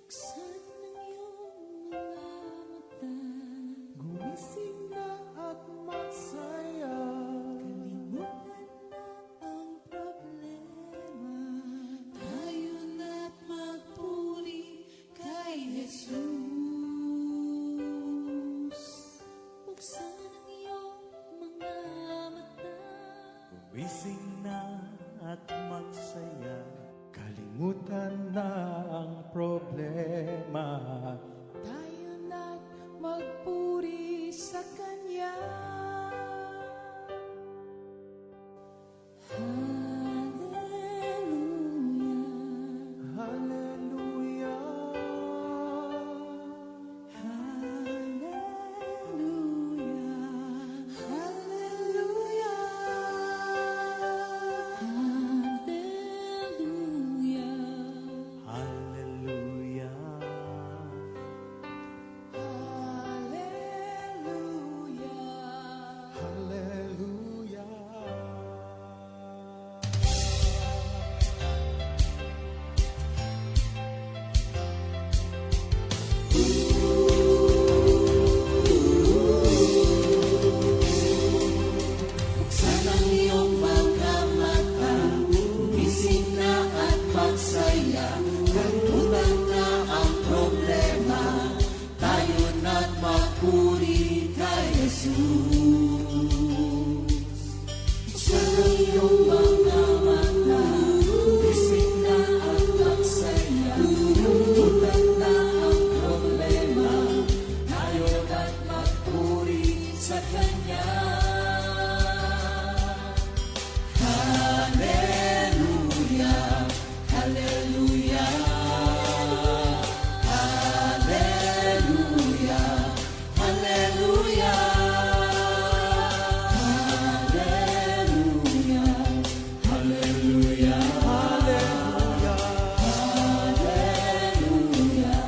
Buksan ang iyong mga mata, gumising na at magsaya. Kalimutan na ang problema, tayo na't magpuri kay Jesus. Buksan ang iyong mga mata, Gumising na at magsaya, kalimutan na ang problema. tayo na't magpuri sa Kanya. Hallelujah, Hallelujah, hallelujah, hallelujah, hallelujah, hallelujah, hallelujah. hallelujah. Buksan ang iyong mga mata, gumising na at magsaya. Kalimutan na ang problema, tayo na't magpuri kay Jesus. Buksan ang iyong mga mata, gumising na at magsaya. Kalimutan na ang problema, tayo na't magpuri sa Kanya. Hallelujah, hallelujah, hallelujah, hallelujah, hallelujah, hallelujah, hallelujah,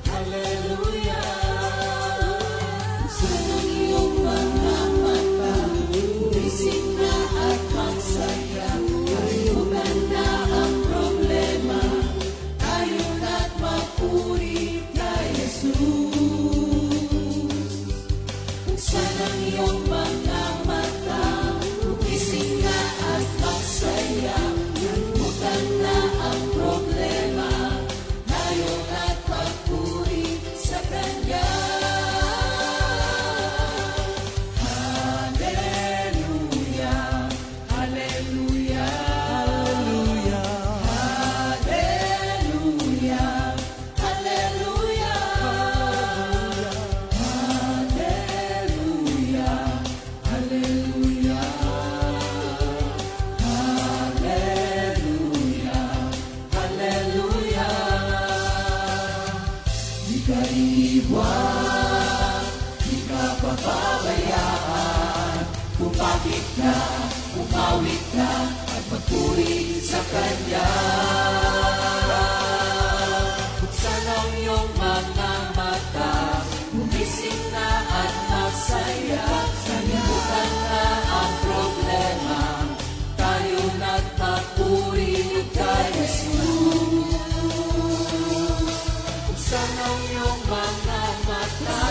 hallelujah. Buksan ang iyong mga mata, gumising na at magsaya. Kalimutan na ang problema, tayo na't magpuri kay Jesus. Buksan ang iyong mga mata, gumising na at magsaya. Kalimutan na ang problema, tayo na't magpuri sa Kanya. Hallelujah, hallelujah, hallelujah, hallelujah, hallelujah, hallelujah, hallelujah, hallelujah. Di ka iiwan, di ka pababayaan, kung bakit ka, umawit ka, at magpuri sa Kanya. Buksan ang iyong mga mata, gumising na at magsaya. Kalimutan na ang problema, tayo na't magpuri kay Jesus. Buksan ang iyong mga mata,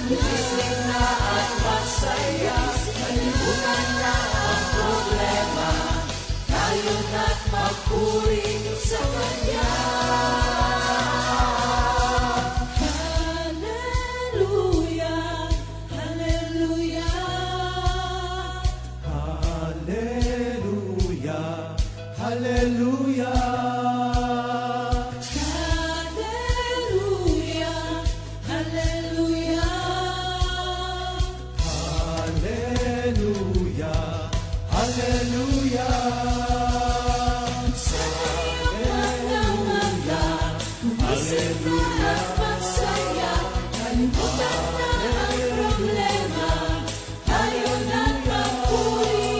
gumising na at magsaya. Kalimutan na ang problema, tayo na't magpuri sa Kanya. Hallelujah, hallelujah, Hallelujah, hallelujah, hallelujah, hallelujah. hallelujah, hallelujah. Sa iyong mga mata, gumising na at magsaya. Kalimutan na ang problema, tayo na't magpuri.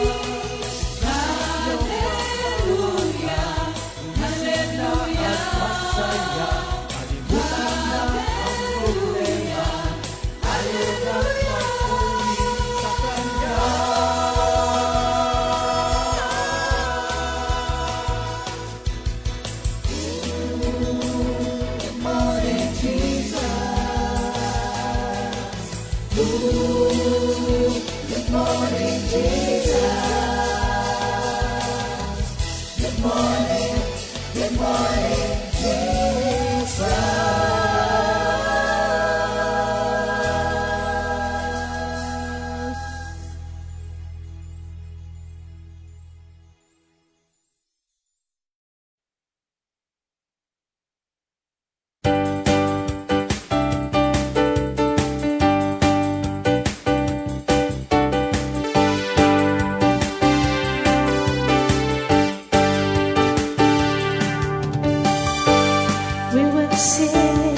We will sing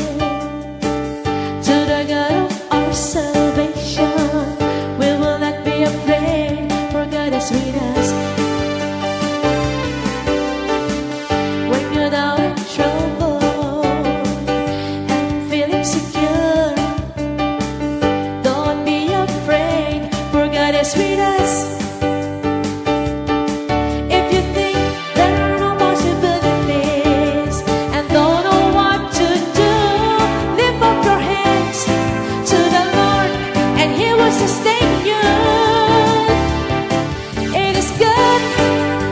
to the God of our salvation. We will not be afraid, for God is with us. When you're down in trouble and feeling secure, don't be afraid, for God is with us. If you think there are no possibilities and don't know what to do, lift up your hands to the Lord and He will sustain you. It is God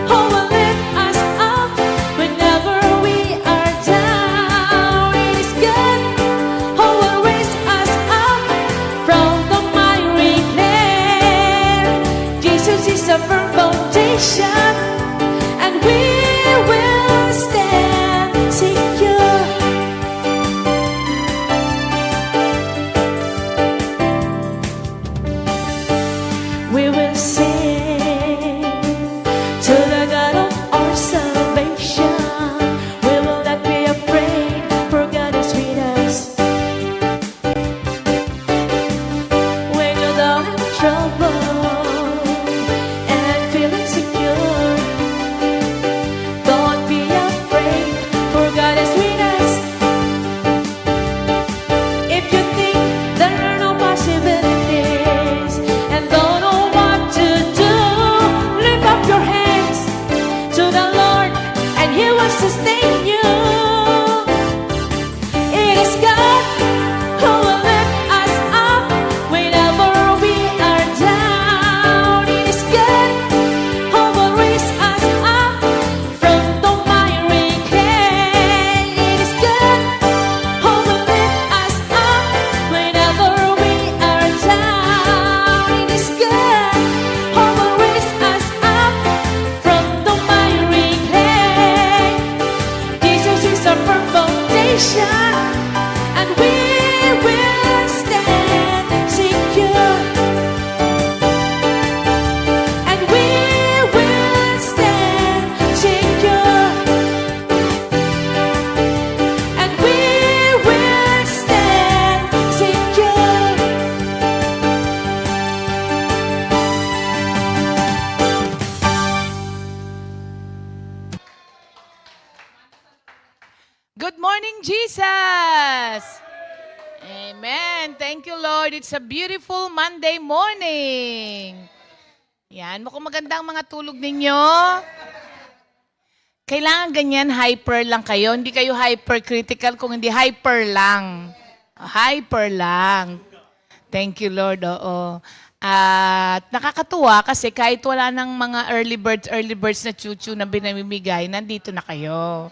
who will lift us up whenever we are down. It is God who will raise us up from the miry clay. Jesus is a firm foundation, and we will stand secure. We will sing to the God of our salvation. We will not be afraid, for God is with us. When you're down in trouble and feeling secure, don't be afraid, for God is with us. If you think there are no possibilities and don't know what to do, lift up your hands to the Lord and He will sustain you. It is God who will lift us up whenever we are down. It is God who will raise us up from the miry clay. It is God who will lift us up whenever we are down. It is God who will raise us up from the miry clay. Jesus is our firm foundation, and we will stand secure. And we will stand secure. And we will stand secure. Good morning, Jesus! Amen. Thank you, Lord. It's a beautiful Monday morning. Yan, mukhang maganda ang mga tulog ninyo. Kailangan ganyan, hyper lang kayo. Hindi kayo hypercritical kung hindi hyper lang. Hyper lang. Thank you, Lord. Oo. At nakakatuwa kasi kahit wala ng mga early birds na chuchu na binamimigay, nandito na kayo.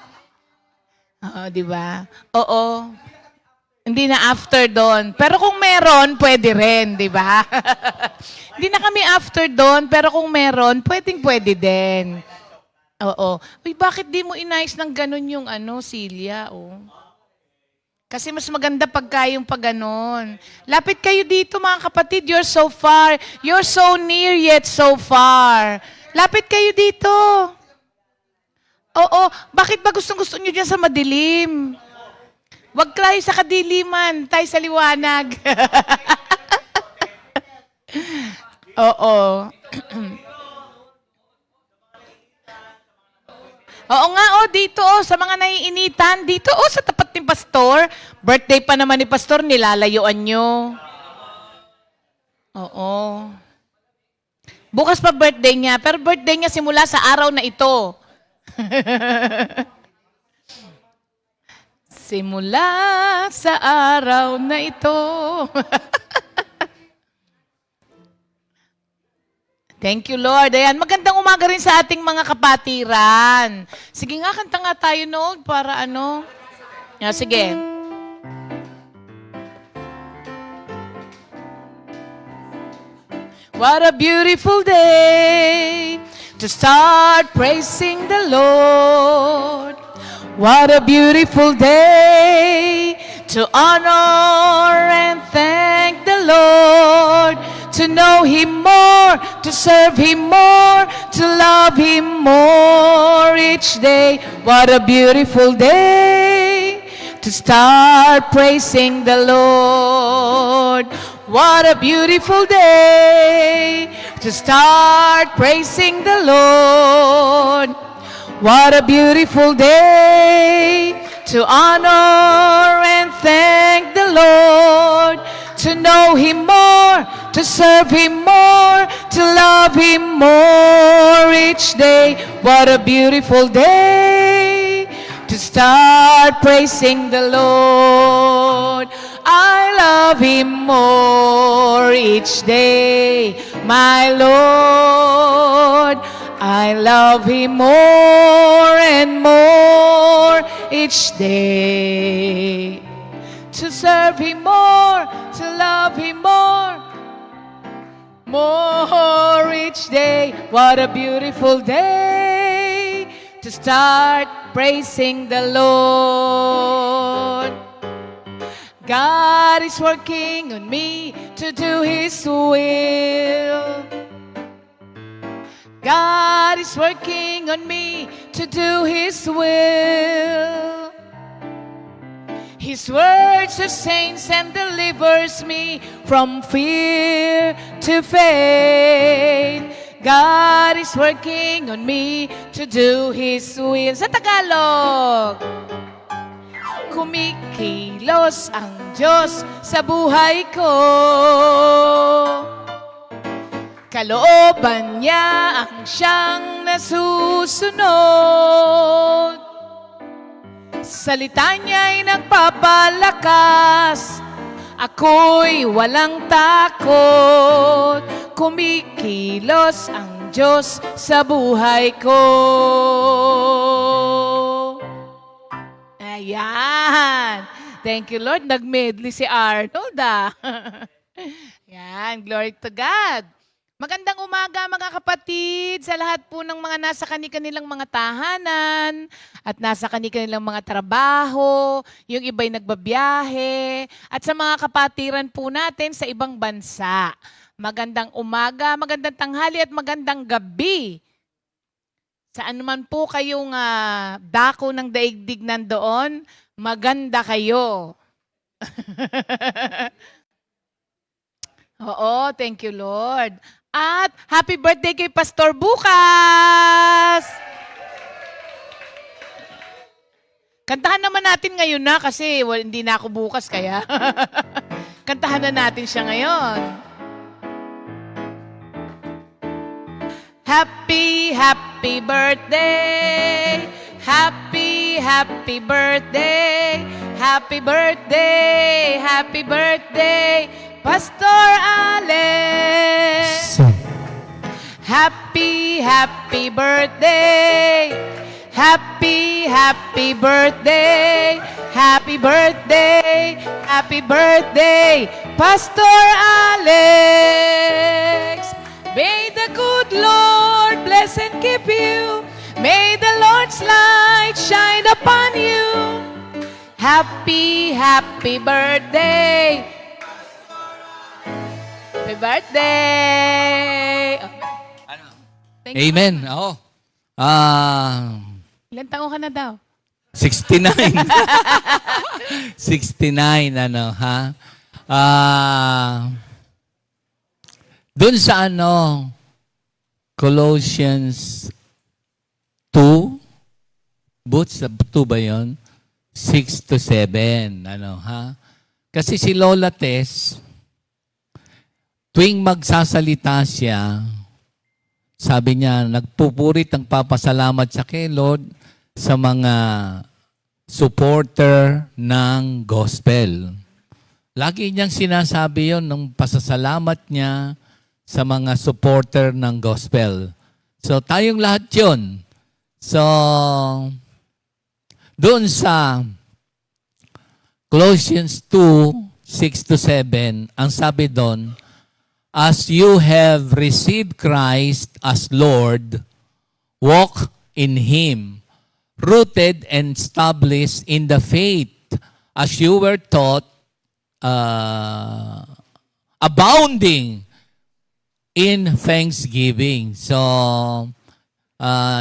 Oo, di ba? Oo. Hindi na after doon. Pero kung meron, pwede rin, di ba? Hindi na kami after doon, pero kung meron, pwede din. Oo. Uy, bakit di mo inayos ng ganun yung Celia, oh? Kasi mas maganda pagka yung pag ganon. Lapit kayo dito, mga kapatid. You're so far. You're so near yet so far. Lapit kayo dito. Oo. Bakit ba gustong-gusto nyo dyan sa madilim? Huwag tayo sa kadiliman. Tayo sa liwanag. Oo. Oo nga, dito, sa mga naiinitan. Dito, sa tapat ni Pastor. Birthday pa naman ni Pastor, nilalayuan nyo. Oo. Bukas pa birthday niya, pero birthday niya simula sa araw na ito. Simula sa araw na ito. Thank you, Lord. Ayan, magandang umaga rin sa ating mga kapatiran. Sige nga, kanta nga tayo noon para ano. Sige. What a beautiful day to start praising the Lord. What a beautiful day to honor and thank the Lord. To know Him more, to serve Him more, to love Him more each day. What a beautiful day to start praising the Lord. What a beautiful day to start praising the Lord. What a beautiful day to honor and thank the Lord. To know Him more, to serve Him more, to love Him more each day. What a beautiful day to start praising the Lord. I love Him more each day, my Lord. I love Him more and more each day. To serve Him more, to love Him more each day. What a beautiful day to start praising the Lord. God is working on me to do His will. God is working on me to do His will. His word sustains and delivers me from fear to faith. God is working on me to do His will. Sa Tagalog, kumikilos ang Diyos sa buhay ko. Kalooban niya ang siyang nasusunod. Salita niya'y nagpapalakas, ako'y walang takot. Kumikilos ang Diyos sa buhay ko. Ayan. Thank you, Lord. Nag-medley si Arnold, Yan. Glory to God. Magandang umaga mga kapatid sa lahat po ng mga nasa kanilang mga tahanan at nasa kanilang mga trabaho, yung iba'y nagbabiyahe, at sa mga kapatiran po natin sa ibang bansa. Magandang umaga, magandang tanghali at magandang gabi. Saan man po kayong dako ng daigdig nandoon, maganda kayo. Oo, thank you Lord. At happy birthday kay Pastor bukas! Kantahan naman natin ngayon na kasi hindi na ako bukas kaya. Kantahan na natin siya ngayon. Happy, happy birthday! Happy, happy birthday! Happy birthday! Happy birthday! Pastor Alex! Happy, happy birthday! Happy, happy birthday! Happy birthday! Happy birthday! Pastor Alex! May the good Lord bless and keep you. May the Lord's light shine upon you. Happy, happy birthday! Happy birthday! Thank you. Amen. Oo. Ilan taon ka na daw? 69. 69, Doon sa Colossians 2, boots 2 ba yun? 6 to 7, Kasi si Lola Tess, tuwing magsasalita siya, sabi niya, nagpupurit ang papasalamat siya kay Lord sa mga supporter ng gospel. Lagi niyang sinasabi yon ng pasasalamat niya sa mga supporter ng gospel. So, tayong lahat yun. So, doon sa Colossians 2, 6 to 7, ang sabi doon, as you have received Christ as Lord, walk in Him, rooted and established in the faith, as you were taught, abounding in thanksgiving. So,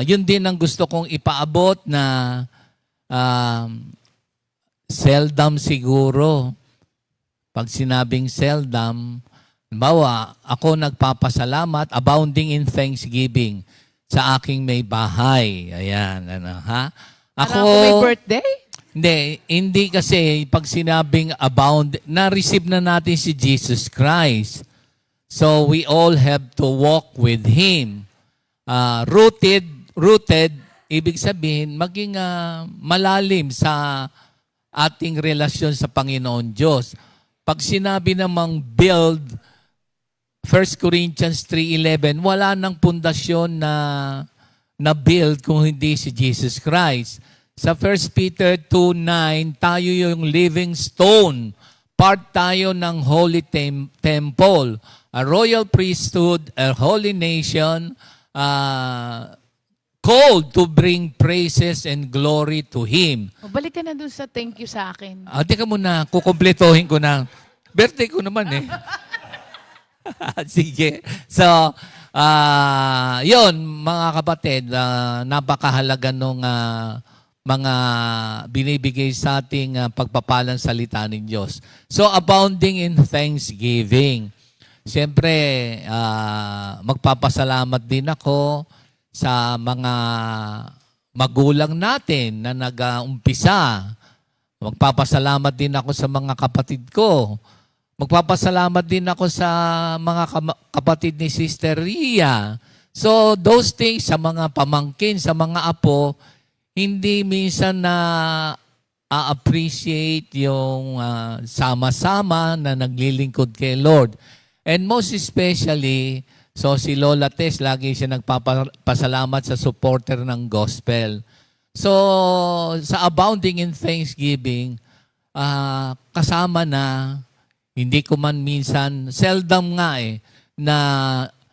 yun din ang gusto kong ipaabot na seldom siguro. Pag sinabing seldom, halimbawa, ako nagpapasalamat, abounding in thanksgiving sa aking may bahay. Ayan, ha? Ako may birthday? Hindi kasi pag sinabing abound, na-receive na natin si Jesus Christ. So we all have to walk with Him. Rooted, ibig sabihin, maging malalim sa ating relasyon sa Panginoon Diyos. Pag sinabi namang build, 1 Corinthians 3:11, wala nang pundasyon na build kung hindi si Jesus Christ. Sa 1 Peter 2:9, tayo yung living stone. Part tayo ng holy temple, a royal priesthood, a holy nation, called to bring praises and glory to Him. Balik ka na dun sa thank you sa akin. Teka muna, kukompletohin ko na. Birthday ko naman eh. Sige. So, yun, mga kapatid, napakahalaga nung mga binibigay sa ating pagpapalang salita ng Diyos. So, abounding in thanksgiving. Siyempre, magpapasalamat din ako sa mga magulang natin na nag-umpisa. Magpapasalamat din ako sa mga kapatid ko. Magpapasalamat din ako sa mga kapatid ni Sister Ria. So, those things, sa mga pamangkin, sa mga apo, hindi minsan na appreciate yung sama-sama na naglilingkod kay Lord. And most especially, so si Lola Tess, lagi siya nagpapasalamat sa supporter ng gospel. So, sa abounding in thanksgiving, kasama na, hindi ko man minsan, seldom nga na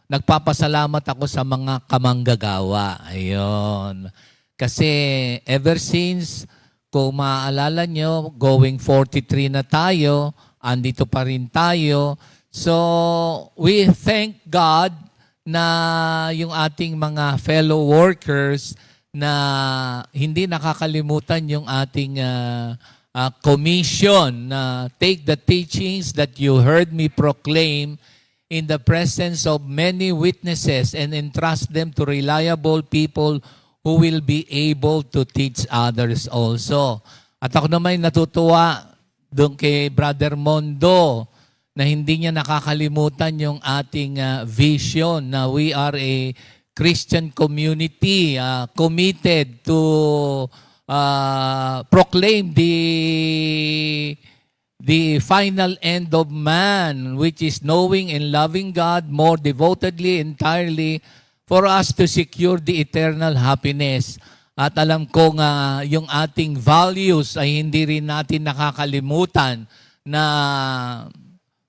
nagpapasalamat ako sa mga kamanggagawa. Ayun. Kasi ever since, kung maaalala nyo, going 43 na tayo, andito pa rin tayo. So, we thank God na yung ating mga fellow workers na hindi nakakalimutan yung ating commission na take the teachings that you heard me proclaim in the presence of many witnesses and entrust them to reliable people who will be able to teach others also. At ako naman natutuwa doon kay Brother Mondo na hindi niya nakakalimutan yung ating vision na we are a Christian community committed to proclaim the final end of man, which is knowing and loving God more devotedly, entirely, for us to secure the eternal happiness. At alam ko nga yung ating values ay hindi rin natin nakakalimutan na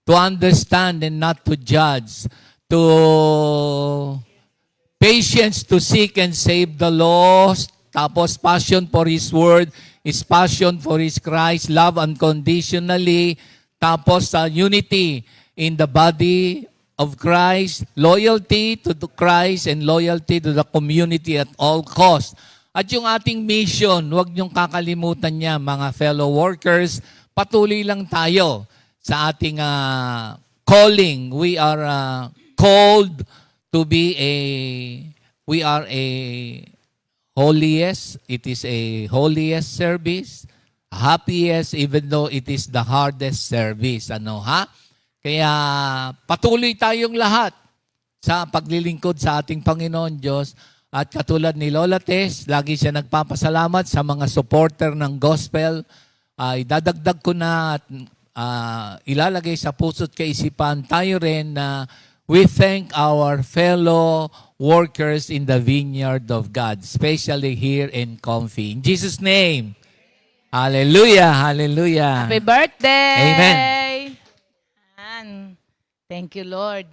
to understand and not to judge, to patience to seek and save the lost, tapos passion for His Word, is passion for His Christ, love unconditionally, tapos unity in the body of Christ, loyalty to the Christ, and loyalty to the community at all costs. At yung ating mission, huwag niyong kakalimutan niya, mga fellow workers, patuloy lang tayo sa ating calling. We are called to be we are a holiest. It is a holiest service, happiest, even though it is the hardest service. Kaya patuloy tayong lahat sa paglilingkod sa ating Panginoon Diyos. At katulad ni Lola Tess, lagi siya nagpapasalamat sa mga supporter ng gospel. Idadagdag ko na at ilalagay sa puso't kaisipan tayo rin na we thank our fellow workers in the vineyard of God, especially here in Comfy. In Jesus' name, hallelujah, hallelujah. Happy birthday! Amen. Ayan. Thank you, Lord.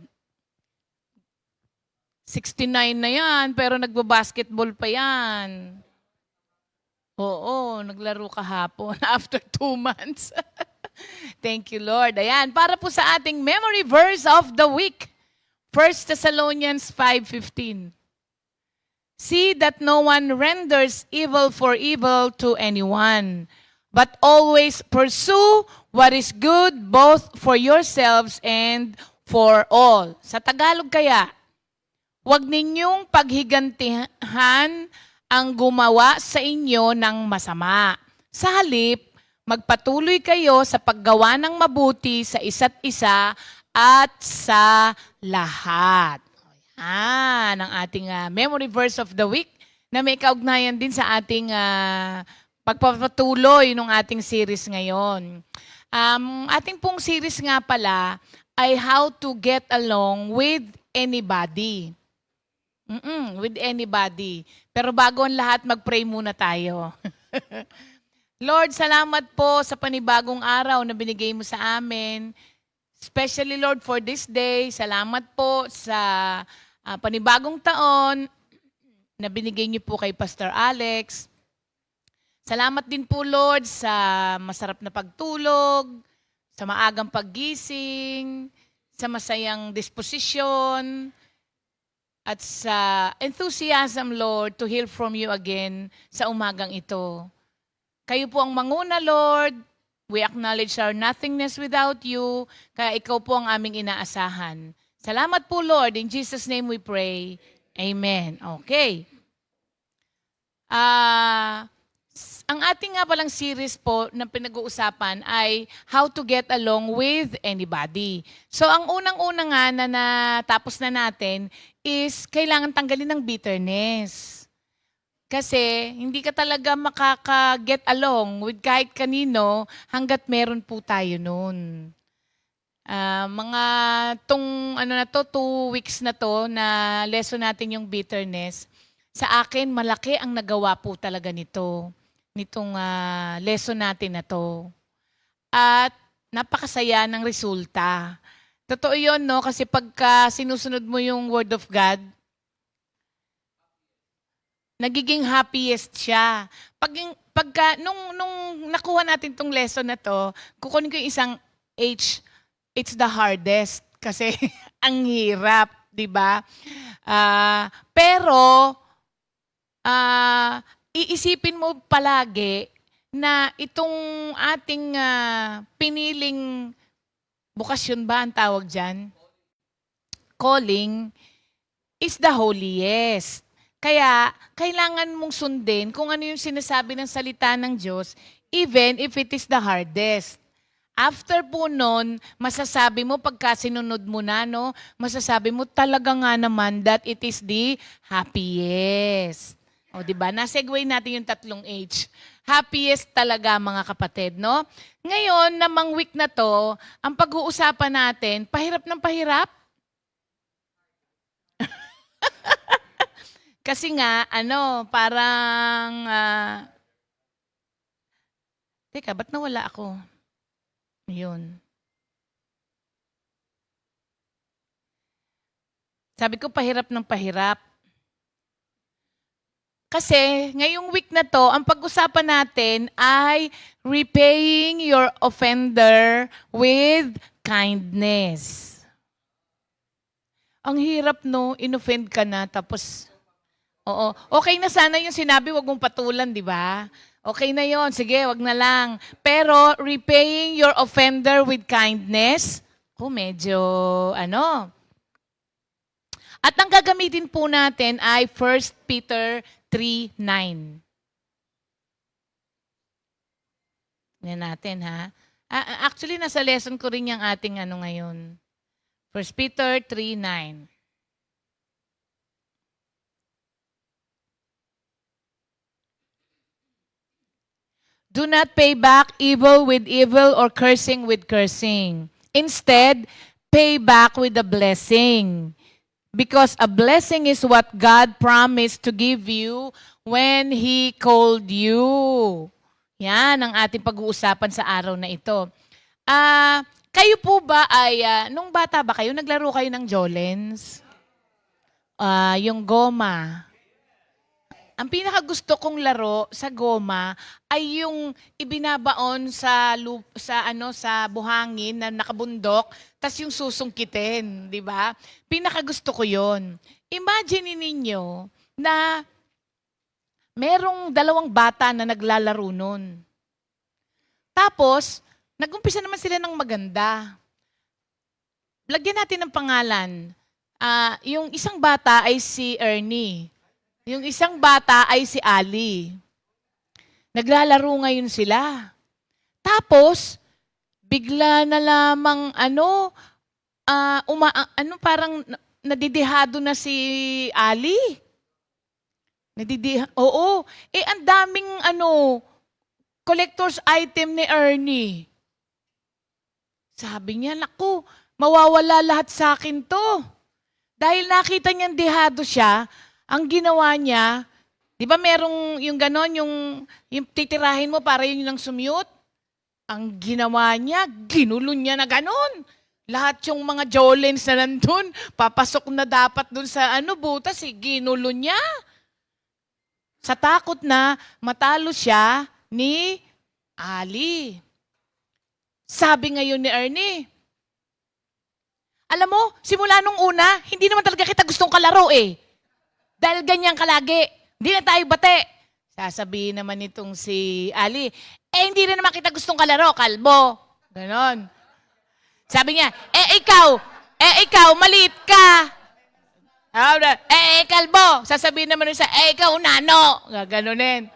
69 na yan, pero nagbabasketball pa yan. Oo, naglaro kahapon after 2 months. Thank you, Lord. Ayan, para po sa ating memory verse of the week. 1 Thessalonians 5:15. See that no one renders evil for evil to anyone, but always pursue what is good both for yourselves and for all. Sa Tagalog kaya, huwag ninyong paghigantihan ang gumawa sa inyo ng masama. Sa halip, magpatuloy kayo sa paggawa ng mabuti sa isa't isa at sa lahat. Yan ang ating memory verse of the week na may kaugnayan din sa ating pagpapatuloy ng ating series ngayon. Ating pong series nga pala ay How to Get Along with Anybody. With anybody. Pero bago ang lahat, mag-pray muna tayo. Lord, salamat po sa panibagong araw na binigay mo sa amin. Especially, Lord, for this day. Salamat po sa panibagong taon na binigay niyo po kay Pastor Alex. Salamat din po, Lord, sa masarap na pagtulog, sa maagang paggising, sa masayang disposisyon, at sa enthusiasm, Lord, to hear from you again sa umagang ito. Kayo po ang manguna, Lord. We acknowledge our nothingness without you, kaya ikaw po ang aming inaasahan. Salamat po, Lord. In Jesus' name we pray. Amen. Okay. Ang ating nga palang series po na pinag-uusapan ay How to Get Along with Anybody. So ang unang-una nga na natapos na natin is kailangan tanggalin ng bitterness. Kasi hindi ka talaga makaka-get along with kahit kanino hanggat meron po tayo nun. Mga 2 weeks na to na lesson natin yung bitterness. Sa akin, malaki ang nagawa po talaga nitong lesson natin na to. At napakasaya ng resulta. Totoo yun, no? Kasi pagka sinusunod mo yung Word of God, nagiging happiest siya. Nung nakuha natin tong lesson na to, kukunin ko yung isang H, it's the hardest. Kasi ang hirap, di ba? Pero, iisipin mo palagi na itong ating piniling bukasyon ba ang tawag dyan? Calling is the holiest. Kaya, kailangan mong sundin kung ano yung sinasabi ng salita ng Diyos, even if it is the hardest. After po nun, masasabi mo, pagka sinunod mo na, no, masasabi mo talaga nga naman that it is the happiest. O, diba? Nasegue natin yung 3 H. Happiest talaga, mga kapatid, no? Ngayon, namang week na to, ang pag-uusapan natin, pahirap ng pahirap. Kasi nga, parang, teka, ba't nawala ako? Yun. Sabi ko, pahirap ng pahirap. Kasi, ngayong week na to, ang pag-usapan natin ay repaying your offender with kindness. Ang hirap, no? Inoffend ka na, tapos... Oo. Okay na sana yung sinabi, wag mong patulan, di ba? Okay na yon, sige, wag na lang. Pero repaying your offender with kindness, medyo At ang gagamitin po natin ay 1 Peter 3:9. Yan natin, ha? Actually, nasa lesson ko rin yung ating ngayon. 1 Peter 3:9. Do not pay back evil with evil or cursing with cursing. Instead, pay back with a blessing. Because a blessing is what God promised to give you when He called you. Yan ang ating pag-uusapan sa araw na ito. Kayo po ba ay, nung bata ba kayo, naglaro kayo ng Jolens? Yung goma. Ang pinakagusto kong laro sa goma ay yung ibinabaon sa buhangin na nakabundok, tas yung susungkitin, di ba? Pinakagusto ko 'yon. Imagine ninyo na merong 2 bata na naglalaro nun. Tapos, nag-umpisa naman sila ng maganda. Lagyan natin ng pangalan. Yung isang bata ay si Ernie. Yung isang bata ay si Ali. Naglalaro ngayon sila. Tapos, bigla na lamang parang nadidihado na si Ali. Oo. Ang daming collector's item ni Ernie. Sabi niya, naku, mawawala lahat sa akin to. Dahil nakita niyang dihado siya, ang ginawa niya, di ba merong yung ganon, yung titirahin mo para yun yung sumute? Ang ginawa niya, ginulo niya na ganon. Lahat yung mga Jolens na nandun, papasok na dapat dun sa butas, ginulo niya. Sa takot na matalo siya ni Ali. Sabi ngayon ni Ernie, alam mo, simula nung una, hindi naman talaga kita gustong kalaro eh. Dahil ganyan ka lagi. Hindi na tayo bate. Sasabihin naman itong si Ali, hindi na naman kita gustong kalaro, kalbo. Ganon. Sabi niya, ikaw, maliit ka. Kalbo. Sasabihin naman siya, ikaw, nano. Gaganunin.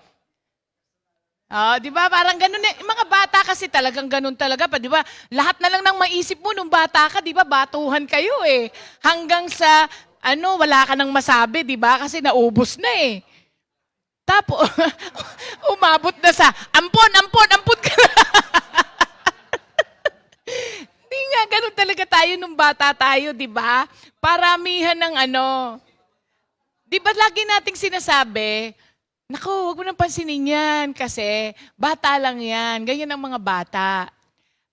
Di ba? Parang ganun eh. Mga bata kasi talagang ganun talaga pa, di ba? Lahat na lang ng maisip mo nung bata ka, di ba? Batuhan kayo eh. Hanggang sa wala ka nang masabi, di ba? Kasi naubos na eh. Tapos, umabot na sa, ampon ka na. Hindi nga, ganun talaga tayo nung bata tayo, di ba? Paramihan ng Di ba lagi nating sinasabi, naku, huwag mo nang pansinin yan kasi bata lang yan. Ganyan ang mga bata.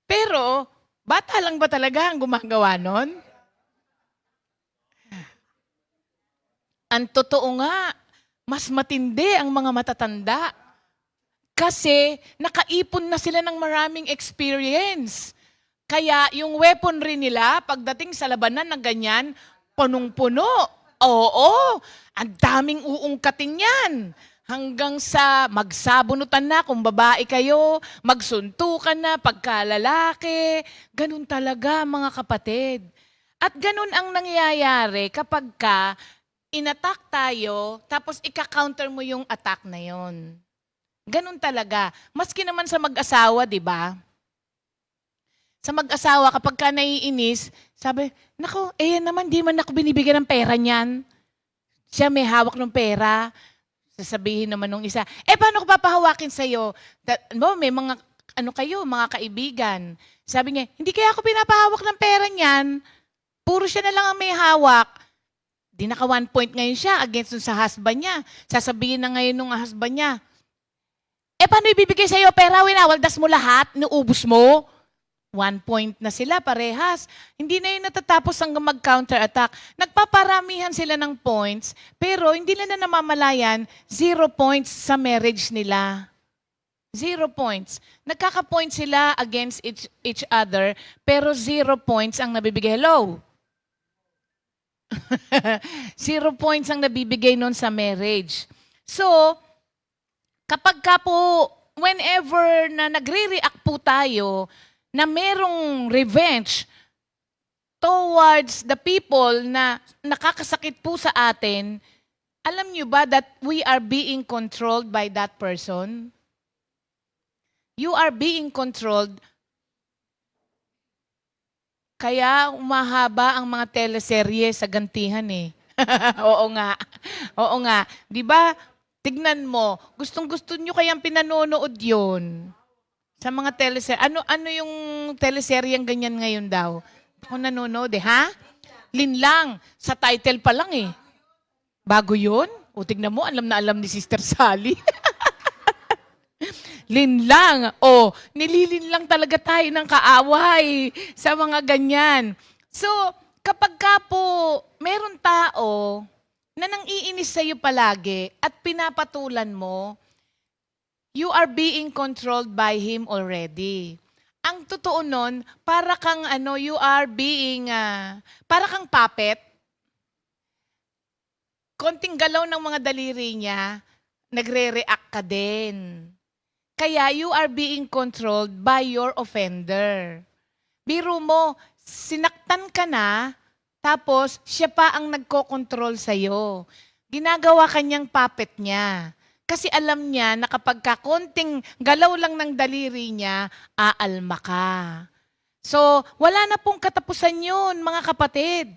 Pero, bata lang ba talaga ang gumagawa nun? Ang totoo nga, mas matindi ang mga matatanda. Kasi nakaipon na sila ng maraming experience. Kaya yung weaponry nila, pagdating sa labanan ng ganyan, punong-puno. Oo, ang daming uungkatin yan. Hanggang sa magsabunutan na kung babae kayo, magsuntukan na pagkalalaki. Ganun talaga mga kapatid. At ganun ang nangyayari kapag inattack tayo, tapos ika-counter mo yung attack na yon. Ganun talaga. Maski naman sa mag-asawa, di ba? Sa mag-asawa, kapag ka naiinis, sabi, naku, yan naman, di man ako binibigyan ng pera niyan. Siya may hawak ng pera. Sasabihin naman nung isa, paano ko papahawakin sa'yo? May mga, mga kaibigan. Sabi niya, hindi kaya ako pinapahawak ng pera niyan. Puro siya na lang ang may hawak. Di naka 1 point ngayon siya against sa husband niya. Sasabihin na ngayon nung husband niya, paano ibibigay sa'yo pera? Winawaldas mo lahat, nuubos mo. 1 point na sila, parehas. Hindi na yun natatapos hanggang mag-counter-attack. Nagpaparamihan sila ng points, pero hindi nila namamalayan 0 points sa marriage nila. 0 points. Nagkaka-point sila against each other, pero 0 points ang nabibigay. Hello? 0 points ang nabibigay nun sa marriage. So, kapag whenever na nagre-react po tayo na merong revenge towards the people na nakakasakit po sa atin, alam nyo ba that we are being controlled by that person? You are being controlled. Kaya umahaba ang mga teleserye sa gantihan eh. Oo nga. Oo nga. Di ba? Tignan mo. Gustong-gusto nyo kayang pinanonood yun. Sa mga teleserye. Ano yung teleseryeng ganyan ngayon daw? Kung nanonood ha? Linlang. Sa title pa lang eh. Bago yun? O tignan mo, alam na alam ni Sister Sally. Linlang. O, nililinlang talaga tayo ng kaaway sa mga ganyan. So, kapag ka po meron tao na nang iinis sa'yo palagi at pinapatulan mo, you are being controlled by him already. Ang totoo nun, para kang you are being, para kang puppet. Konting galaw ng mga daliri niya, nagre-react ka din. Kaya you are being controlled by your offender. Biro mo, sinaktan ka na, tapos siya pa ang nagko-control sa'yo. Ginagawa kanyang puppet niya. Kasi alam niya na kapag konting galaw lang ng daliri niya, aalma ka. So, wala na pong katapusan yun, mga kapatid.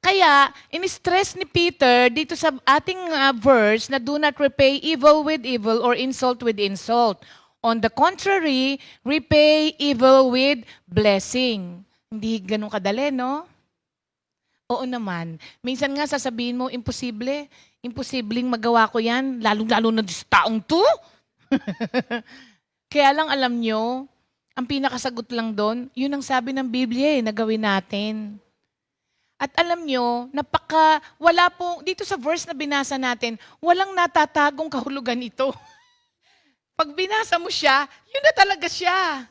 Kaya, in-stress ni Peter dito sa ating verse na do not repay evil with evil or insult with insult. On the contrary, repay evil with blessing. Hindi ganun kadali, no? Oo naman. Minsan nga sasabihin mo, imposible. Imposibleng magawa ko yan, lalo-lalo na sa taong to. Kaya lang alam nyo, ang pinakasagot lang doon, yun ang sabi ng Biblia na gawin natin. At alam nyo, wala po, dito sa verse na binasa natin, walang natatagong kahulugan ito. Pag binasa mo siya, yun na talaga siya.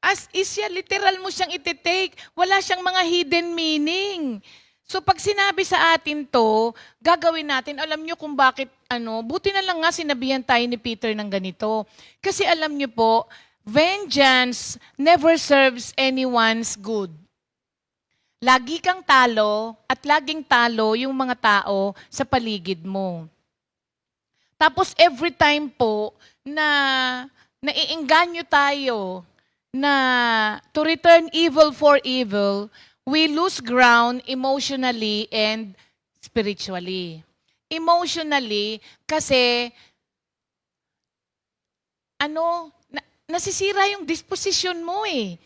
As is siya, literal mo siyang iti-take. Wala siyang mga hidden meaning. So pag sinabi sa atin to, gagawin natin, alam nyo kung bakit, buti na lang nga sinabihan tayo ni Peter ng ganito. Kasi alam nyo po, vengeance never serves anyone's good. Lagi kang talo at laging talo yung mga tao sa paligid mo. Tapos every time po na naiengganyo tayo na to return evil for evil, we lose ground emotionally and spiritually. Emotionally, kasi nasisira yung disposition mo eh.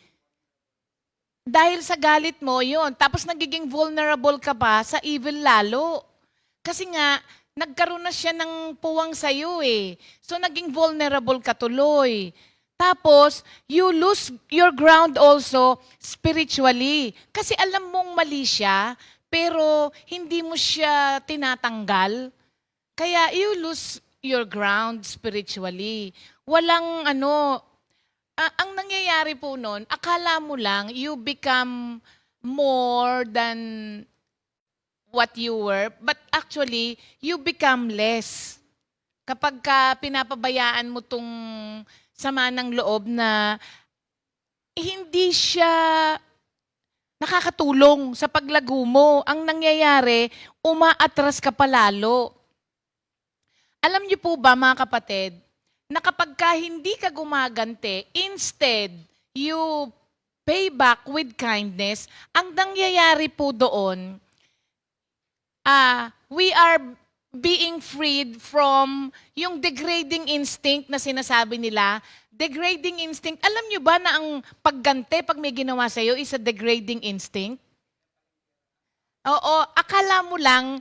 Dahil sa galit mo, yun. Tapos nagiging vulnerable ka pa sa evil lalo. Kasi nga, nagkaroon na siya ng puwang sa'yo eh. So naging vulnerable ka tuloy. Tapos, you lose your ground also spiritually. Kasi alam mong mali siya, pero hindi mo siya tinatanggal. Kaya you lose your ground spiritually. Walang ang nangyayari po nun, akala mo lang you become more than what you were, but actually, you become less. Kapag pinapabayaan mo tong sama ng loob na hindi siya nakakatulong sa paglago mo. Ang nangyayari, umaatras ka palalo. Alam niyo po ba, mga kapatid, na kapag hindi ka gumagante, instead, you pay back with kindness, ang nangyayari po doon, we are being freed from yung degrading instinct na sinasabi nila. Degrading instinct, alam nyo ba na ang paggante pag may ginawa sa'yo is a degrading instinct? Oo, akala mo lang,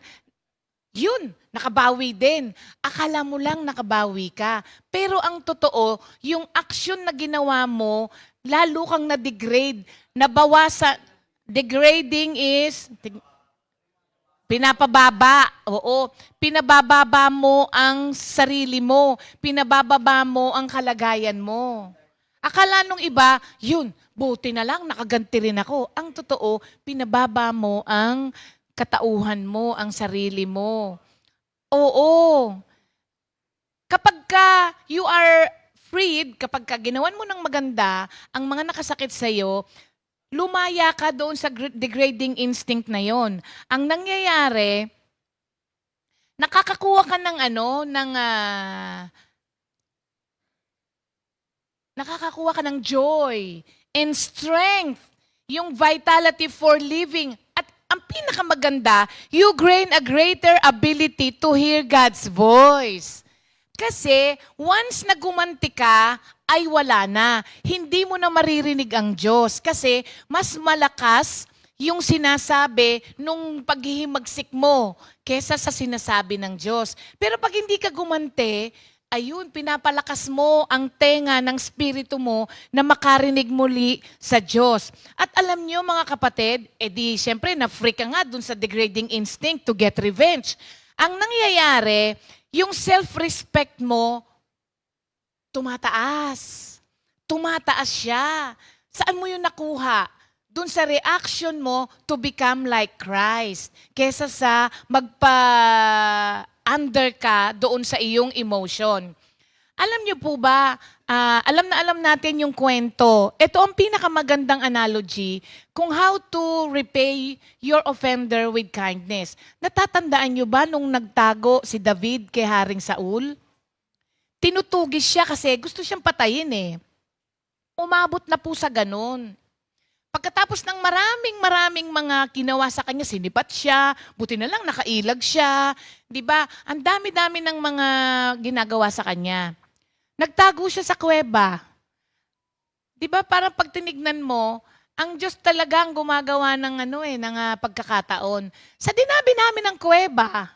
yun, nakabawi din. Akala mo lang nakabawi ka. Pero ang totoo, yung action na ginawa mo, lalo kang na-degrade. Nabawasan. Degrading is pinapababa. Oo. Pinabababa mo ang sarili mo. Pinabababa mo ang kalagayan mo. Akala nung iba, yun, buti na lang, nakaganti rin ako. Ang totoo, pinababa mo ang katauhan mo, ang sarili mo. Oo. Kapag you are freed, kapag ginawan mo ng maganda, ang mga nakasakit sa'yo, lumaya ka doon sa degrading instinct na yon. Ang nangyayari, nakakakuha ka ng nakakakuha ka ng joy and strength, yung vitality for living. At ang pinakamaganda, you gain a greater ability to hear God's voice. Kasi once na gumanti ka, ay wala na. Hindi mo na maririnig ang Diyos kasi mas malakas yung sinasabi nung paghihimagsik mo kesa sa sinasabi ng Diyos. Pero pag hindi ka gumanti, ayun, pinapalakas mo ang tenga ng spirito mo na makarinig muli sa Diyos. At alam nyo mga kapatid, edi syempre na-freak ka nga dun sa degrading instinct to get revenge. Ang nangyayari, yung self-respect mo, tumataas. Tumataas siya. Saan mo yun nakuha? Doon sa reaction mo to become like Christ. Kesa sa magpa-under ka doon sa iyong emotion. Alam niyo po ba, alam natin yung kwento. Ito ang pinakamagandang analogy kung how to repay your offender with kindness. Natatandaan niyo ba nung nagtago si David kay Haring Saul? Tinutugis siya kasi gusto siyang patayin eh. Umabot na po sa ganun. Pagkatapos ng maraming mga ginawa sa kanya, sinipat siya, buti na lang nakailag siya. 'Di ba? Ang dami-dami ng mga ginagawa sa kanya. Nagtago siya sa kuweba. 'Di ba? Parang pag tinignan mo, ang Diyos talaga ang gumagawa ng pagkakataon. Sa dinabi-namin ng kuweba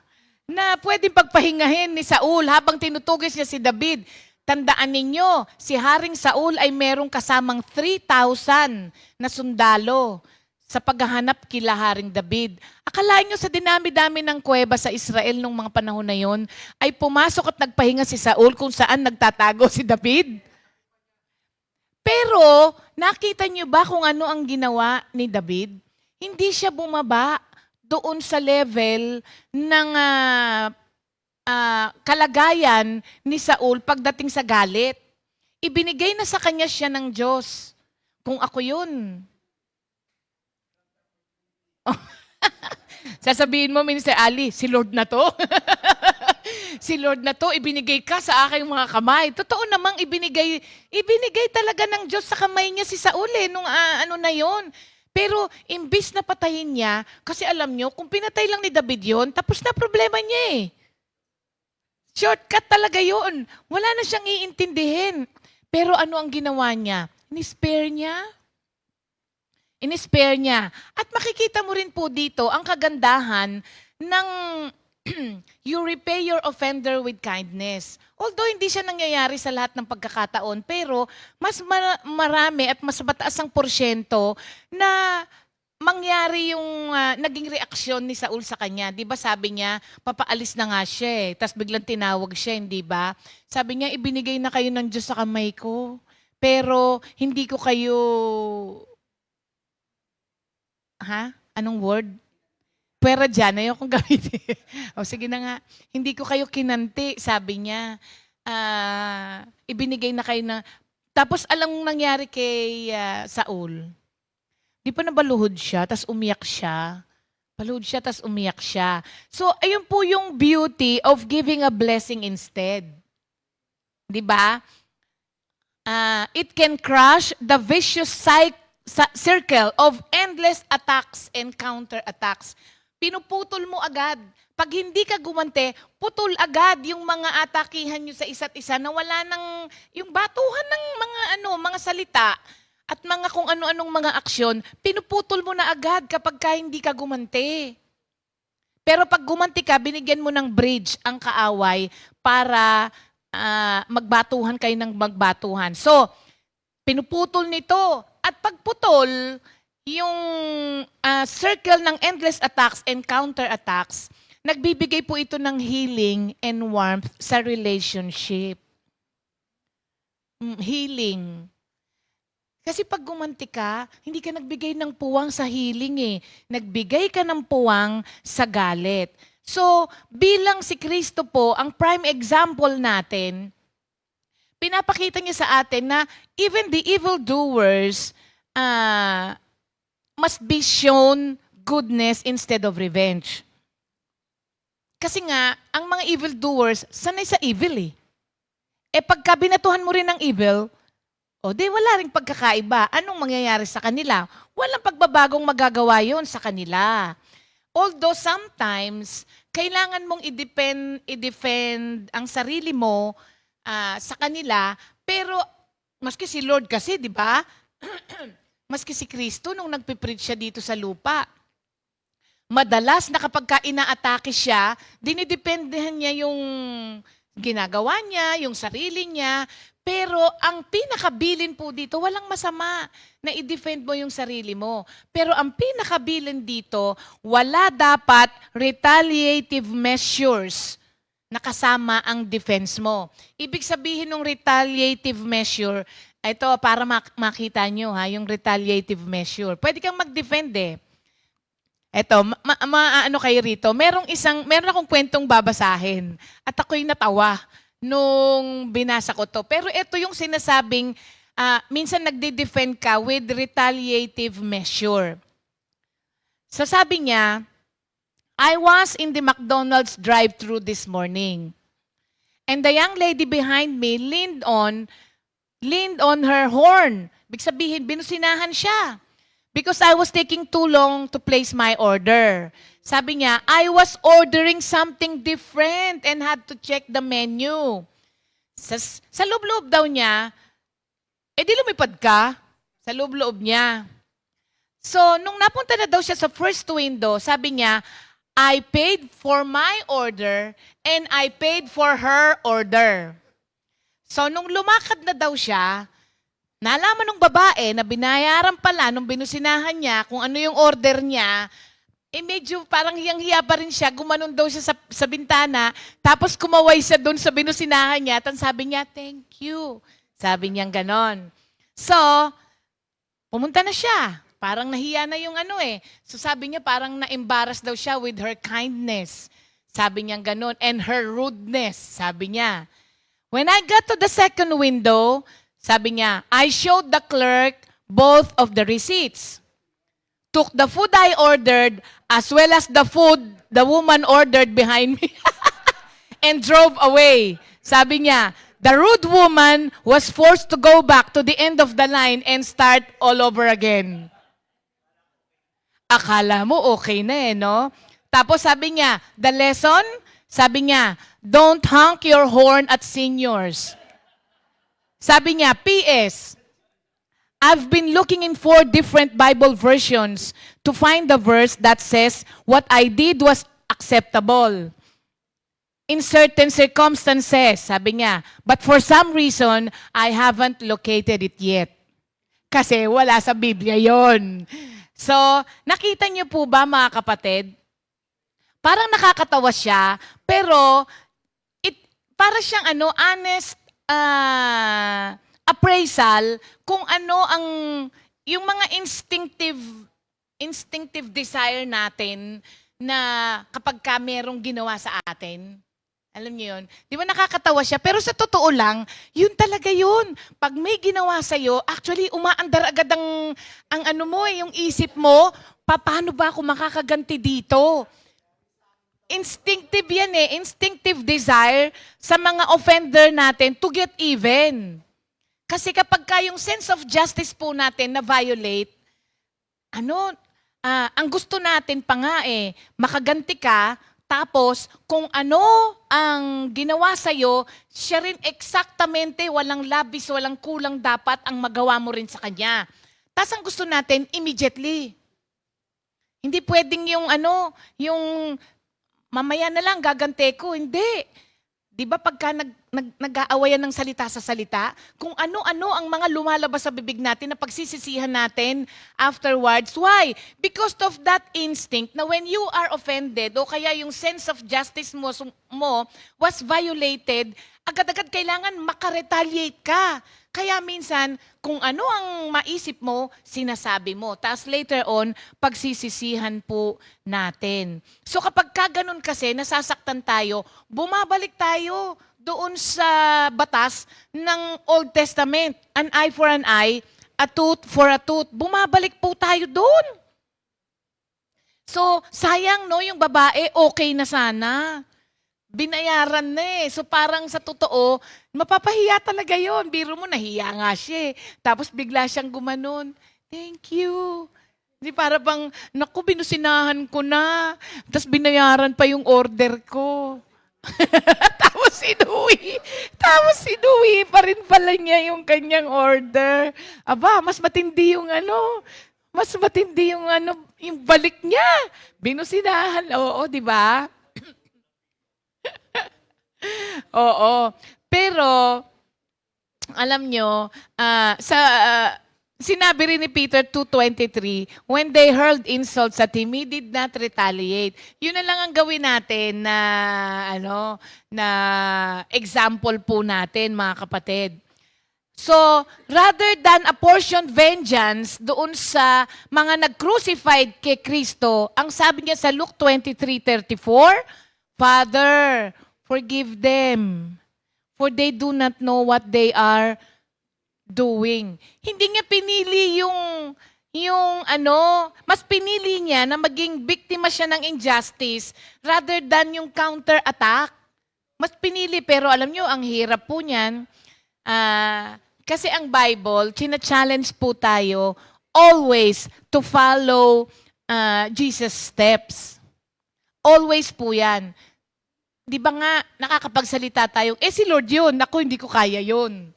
na pwedeng pagpahingahin ni Saul habang tinutugis niya si David. Tandaan ninyo, si Haring Saul ay merong kasamang 3,000 na sundalo sa paghahanap kila Haring David. Akalain nyo sa dinami-dami ng kuweba sa Israel nung mga panahon na yon, ay pumasok at nagpahinga si Saul kung saan nagtatago si David? Pero, nakita nyo ba kung ano ang ginawa ni David? Hindi siya bumaba doon sa level ng kalagayan ni Saul pagdating sa galit. Ibinigay na sa kanya siya ng Diyos. Kung ako yun. Sasabihin mo, Minister Ali, si Lord na to. Si Lord na to, ibinigay ka sa aking mga kamay. Totoo namang ibinigay talaga ng Diyos sa kamay niya si Saul nung na yon. Pero imbis na patayin niya, kasi alam nyo, kung pinatay lang ni David yon, tapos na problema niya eh. Shortcut talaga yun. Wala na siyang iintindihin. Pero ano ang ginawa niya? In-spare niya. At makikita mo rin po dito ang kagandahan ng you repay your offender with kindness. Although hindi siya nangyayari sa lahat ng pagkakataon, pero mas marami at mas mataas ang porsyento na mangyari yung naging reaksyon ni Saul sa kanya. Di ba sabi niya, papaalis na nga siya eh. Tapos biglang tinawag siya, hindi ba? Sabi niya, ibinigay na kayo ng Diyos sa kamay ko. Pero hindi ko kayo... Anong word? Pwera dyan, ayokong gamitin. O sige na nga, hindi ko kayo kinanti, sabi niya. Ibinigay na kayo na... Tapos alam mong nangyari kay Saul. Di pa nabaluhod siya, tas umiyak siya. Baluhod siya, tas umiyak siya. So, ayun po yung beauty of giving a blessing instead. Di ba? It can crush the vicious circle of endless attacks and counter-attacks. Pinuputol mo agad. Pag hindi ka gumante, putol agad yung mga atakihan nyo sa isa't isa na wala nang, yung batuhan ng mga salita, at mga kung ano-anong mga aksyon, pinuputol mo na agad kapag hindi ka gumante. Pero pag gumanti ka, binigyan mo ng bridge ang kaaway para magbatuhan kayo ng magbatuhan. So, pinuputol nito. At pagputol, yung circle ng endless attacks and counter-attacks, nagbibigay po ito ng healing and warmth sa relationship. Healing. Kasi pag gumanti ka, hindi ka nagbigay ng puwang sa healing eh. Nagbigay ka ng puwang sa galit. So, bilang si Kristo po, ang prime example natin, pinapakita niya sa atin na even the evildoers must be shown goodness instead of revenge. Kasi nga, ang mga evildoers, sanay sa evil eh. Pagka binatuhan mo rin ng evil, wala ring pagkakaiba. Anong mangyayari sa kanila? Walang pagbabagong magagawa yon sa kanila. Although sometimes, kailangan mong i-defend ang sarili mo sa kanila, pero maski si Lord kasi, di ba? Maski si Kristo nung nagpipreach siya dito sa lupa, madalas na kapag inaatake siya, dinidependehan niya yung ginagawa niya, yung sarili niya. Pero ang pinakabilin po dito, walang masama na i-defend mo yung sarili mo. Pero ang pinakabilin dito, wala dapat retaliative measures na kasama ang defense mo. Ibig sabihin ng retaliative measure, ito para makita nyo yung retaliative measure. Pwede kang mag-defend eh. Eto, ano kayo rito? Meron akong kwentong babasahin at ako'y natawa nung binasa ko to. Pero ito yung sinasabing, minsan nagde-defend ka with retaliative measure. So sabi niya, I was in the McDonald's drive-thru this morning. And the young lady behind me leaned on her horn. Ibig sabihin, binusinahan siya. Because I was taking too long to place my order. Sabi niya, I was ordering something different and had to check the menu. Sa loob-loob daw niya, di lumipad ka sa loob-loob niya. So, nung napunta na daw siya sa first window, sabi niya, I paid for my order and I paid for her order. So, nung lumakad na daw siya, nalaman ng babae na binayaran pala nung binusinahan niya kung ano yung order niya, medyo parang hiyang-hiya pa rin siya, gumanon daw siya sa bintana, tapos kumaway siya doon sa binusinahan niya, at sabi niya, thank you. Sabi niya ganon. So, pumunta na siya. Parang nahiya na yung So sabi niya parang na-embarrass daw siya with her kindness. Sabi niya ganon. And her rudeness, sabi niya. When I got to the second window, sabi niya, I showed the clerk both of the receipts. Took the food I ordered as well as the food the woman ordered behind me and drove away. Sabi niya, the rude woman was forced to go back to the end of the line and start all over again. Akala mo okay na no? Tapos sabi niya, the lesson, sabi niya, don't honk your horn at seniors. Sabi niya, P.S. I've been looking in 4 different Bible versions to find the verse that says what I did was acceptable in certain circumstances, sabi niya. But for some reason, I haven't located it yet. Kasi wala sa Biblia yon. So, nakita niyo po ba mga kapatid? Parang nakakatawa siya, pero para siyang honest appraisal kung ano ang yung mga instinctive desire natin na kapag ka merong ginawa sa atin. Alam niyo yun? Di ba nakakatawa siya? Pero sa totoo lang, yun talaga yun. Pag may ginawa sa'yo, actually umaandar agad ang yung isip mo, paano ba ako makakaganti dito? Instinctive yan instinctive desire sa mga offender natin to get even. Kasi kapag yung sense of justice po natin na violate, ang gusto natin pa nga makaganti ka, tapos kung ano ang ginawa sa'yo, siya rin eksaktamente, walang labis, walang kulang dapat ang magawa mo rin sa kanya. Tapos ang gusto natin, immediately. Hindi pwedeng yung mamaya na lang, gagante ko. Hindi. Di ba pagka nag-aawayan ng salita sa salita, kung ano-ano ang mga lumalabas sa bibig natin na pagsisisihan natin afterwards. Why? Because of that instinct na when you are offended o kaya yung sense of justice mo was violated, agad-agad kailangan makaretaliate ka. Kaya minsan, kung ano ang maisip mo, sinasabi mo. Tapos later on, pagsisisihan po natin. So kapag ganun kasi, nasasaktan tayo, bumabalik tayo doon sa batas ng Old Testament. An eye for an eye, a tooth for a tooth. Bumabalik po tayo doon. So, sayang yung babae, okay na sana. Binayaran na So parang sa totoo, mapapahiya talaga yon. Biro mo, nahiya nga siya Tapos bigla siyang gumanon. Thank you. Di para bang, naku, binusinahan ko na. Tapos binayaran pa yung order ko. Tapos inuwi pa rin pala niya yung kanyang order. Aba, mas matindi yung yung balik niya. Binusinahan, oo, di ba? Oo. Pero, alam nyo, sinabi rin ni Peter 2:23, when they hurled insults at him, he did not retaliate. Yun na lang ang gawin natin na example po natin, mga kapatid. So, rather than apportion vengeance doon sa mga nag-crucified kay Kristo, ang sabi niya sa Luke 23:34, Father, forgive them, for they do not know what they are doing. Hindi niya pinili mas pinili niya na maging biktima siya ng injustice rather than yung counter-attack. Mas pinili, pero alam niyo, ang hirap po niyan, kasi ang Bible, china-challenge po tayo always to follow Jesus' steps. Always po yan. Di ba nga, nakakapagsalita tayo, si Lord yun, ako hindi ko kaya yun.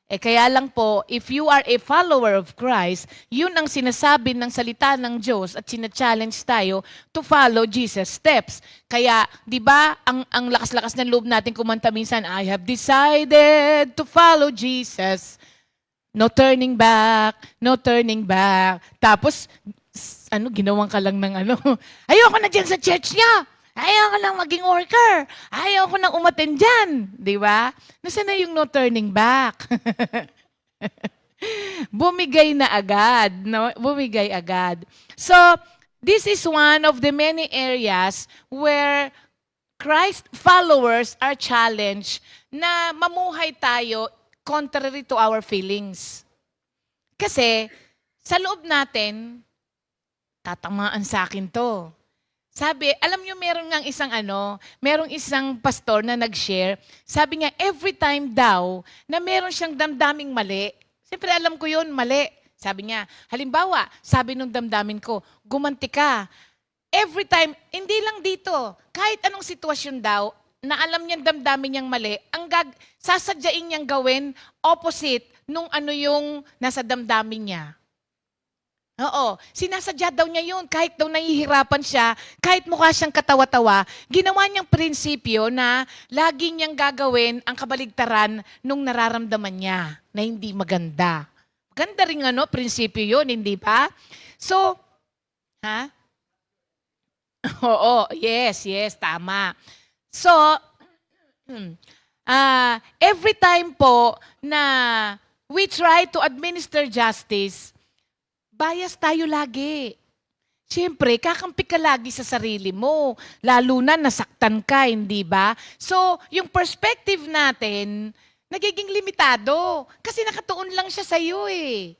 Kaya lang po, if you are a follower of Christ, yun ang sinasabi ng salita ng Diyos at sina-challenge tayo to follow Jesus' steps. Kaya, di ba, ang lakas-lakas ng loob natin kumanta minsan, I have decided to follow Jesus. No turning back, no turning back. Tapos, ginawan ka lang ng ayoko na dyan sa church niya. Ayaw ko lang maging worker. Ayaw ko nang umattend dyan. Di ba? Nasaan na yung no turning back? Bumigay na agad. No? Bumigay agad. So, this is one of the many areas where Christ followers are challenged na mamuhay tayo contrary to our feelings. Kasi, sa loob natin, tatamaan sa akin to. Sabi, alam nyo, merong isang pastor na nag-share. Sabi niya, every time daw na meron siyang damdaming mali, siyempre alam ko yun, mali. Sabi niya, halimbawa, sabi nung damdamin ko, gumanti ka. Every time, hindi lang dito, kahit anong sitwasyon daw, na alam niyang damdamin niyang mali, sasadyain niyang gawin opposite nung yung nasa damdamin niya. Oo, sinasadya daw niya yun. Kahit daw nahihirapan siya, kahit mukha siyang katawa-tawa, ginawa niyang prinsipyo na lagi niyang gagawin ang kabaligtaran nung nararamdaman niya na hindi maganda. Ganda rin prinsipyo yun, hindi ba? So, Oo, yes, tama. So, every time po na we try to administer justice, bias tayo lagi. Siyempre, kakampi ka lagi sa sarili mo. Lalo na nasaktan ka, hindi ba? So, yung perspective natin, nagiging limitado. Kasi nakatuon lang siya sa iyo eh.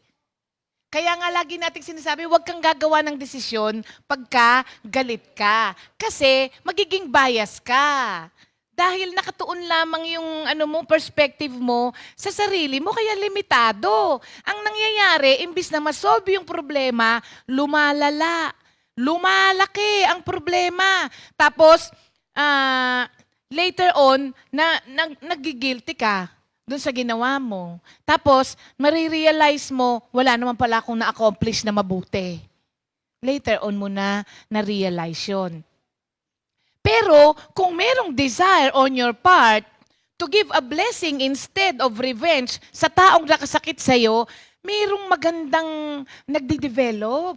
Kaya nga lagi nating sinasabi, huwag kang gagawa ng desisyon pagka galit ka. Kasi magiging bias ka. Dahil nakatuon lamang yung perspective mo sa sarili mo, kaya limitado. Ang nangyayari, imbis na masolve yung problema, lumalala. Lumalaki ang problema. Tapos, later on, nagigilty ka doon sa ginawa mo. Tapos, marirealize mo, wala naman pala akong na-accomplish na mabuti. Later on mo na-realize yun. Pero, kung merong desire on your part to give a blessing instead of revenge sa taong nakasakit sa'yo, merong magandang nagde-develop.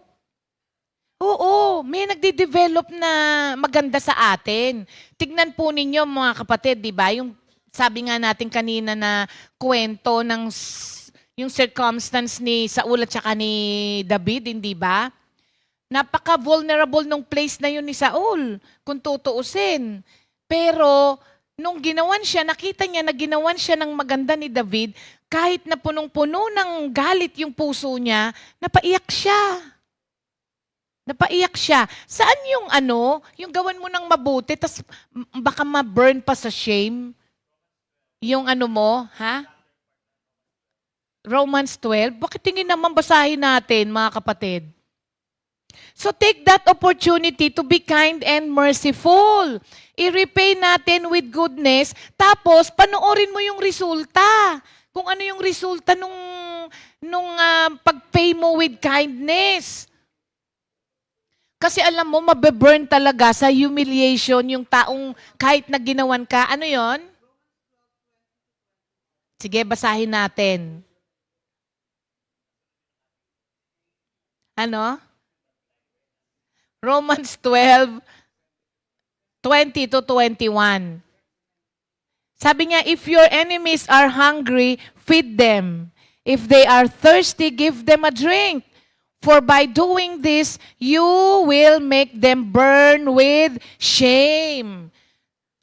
Oo, may nagde-develop na maganda sa atin. Tignan po ninyo mga kapatid, di ba? Yung sabi nga natin kanina na kwento ng yung circumstance ni Saul at saka ni David, hindi ba? Napaka-vulnerable nung place na yun ni Saul, kung tutuusin. Pero, nung ginawan siya, nakita niya na ginawan siya ng maganda ni David, kahit na punong-puno ng galit yung puso niya, napaiyak siya. Napaiyak siya. Saan yung yung gawan mo ng mabuti, tas baka ma-burn pa sa shame? Yung mo, ha? Romans 12? Bakit tingin naman basahin natin, mga kapatid? So take that opportunity to be kind and merciful. I-repay natin with goodness, tapos panoorin mo yung resulta. Kung ano yung resulta nung pag-pay mo with kindness. Kasi alam mo, mabe-burn talaga sa humiliation yung taong kahit na ginawan ka. Ano yon? Sige, basahin natin. Ano? Romans 12, 20 to 21. Sabi niya, if your enemies are hungry, feed them. If they are thirsty, give them a drink. For by doing this, you will make them burn with shame.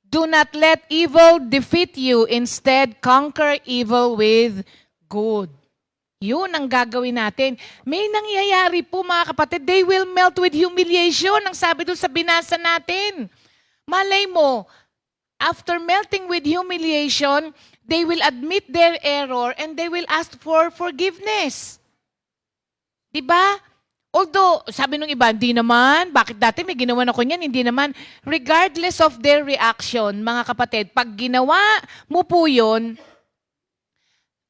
Do not let evil defeat you. Instead, conquer evil with good. Yun ang gagawin natin. May nangyayari po mga kapatid, they will melt with humiliation, ang sabi doon sa binasa natin. Malay mo, after melting with humiliation, they will admit their error and they will ask for forgiveness. Diba? Although, sabi nung iba, hindi naman, bakit dati may ginawa na ko niyan? Hindi naman. Regardless of their reaction, mga kapatid, pag ginawa mo po yun,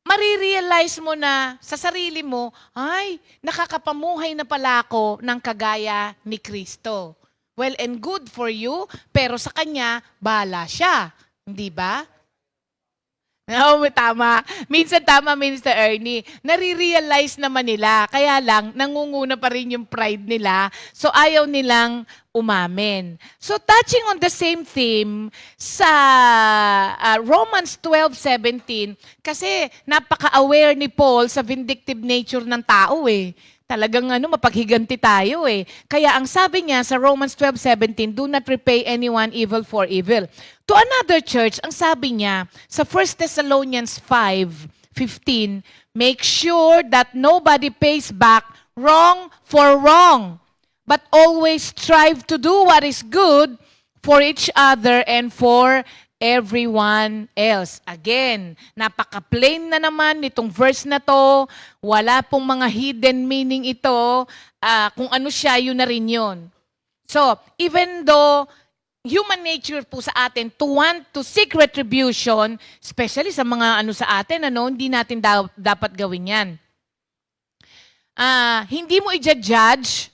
marirealize mo na sa sarili mo, ay, nakakapamuhay na pala ako ng kagaya ni Kristo. Well and good for you, pero sa Kanya, bahala siya. Hindi ba? Oo, tama. Minsan tama, Minister Ernie. Nare-realize naman nila. Kaya lang, nangunguna pa rin yung pride nila. So, ayaw nilang umamin. So, touching on the same theme, sa Romans 12:17, kasi napaka-aware ni Paul sa vindictive nature ng tao eh. Talagang mapaghiganti tayo eh. Kaya ang sabi niya sa Romans 12:17, do not repay anyone evil for evil. To another church, ang sabi niya sa 1 Thessalonians 5:15, make sure that nobody pays back wrong for wrong, but always strive to do what is good for each other and for everyone else. Again, napaka-plain na naman nitong verse na to. Wala pong mga hidden meaning ito. Kung ano siya, yun na rin yun. So, even though human nature po sa atin to want to seek retribution, especially sa mga sa atin, hindi natin dapat gawin yan. Hindi mo i-judge.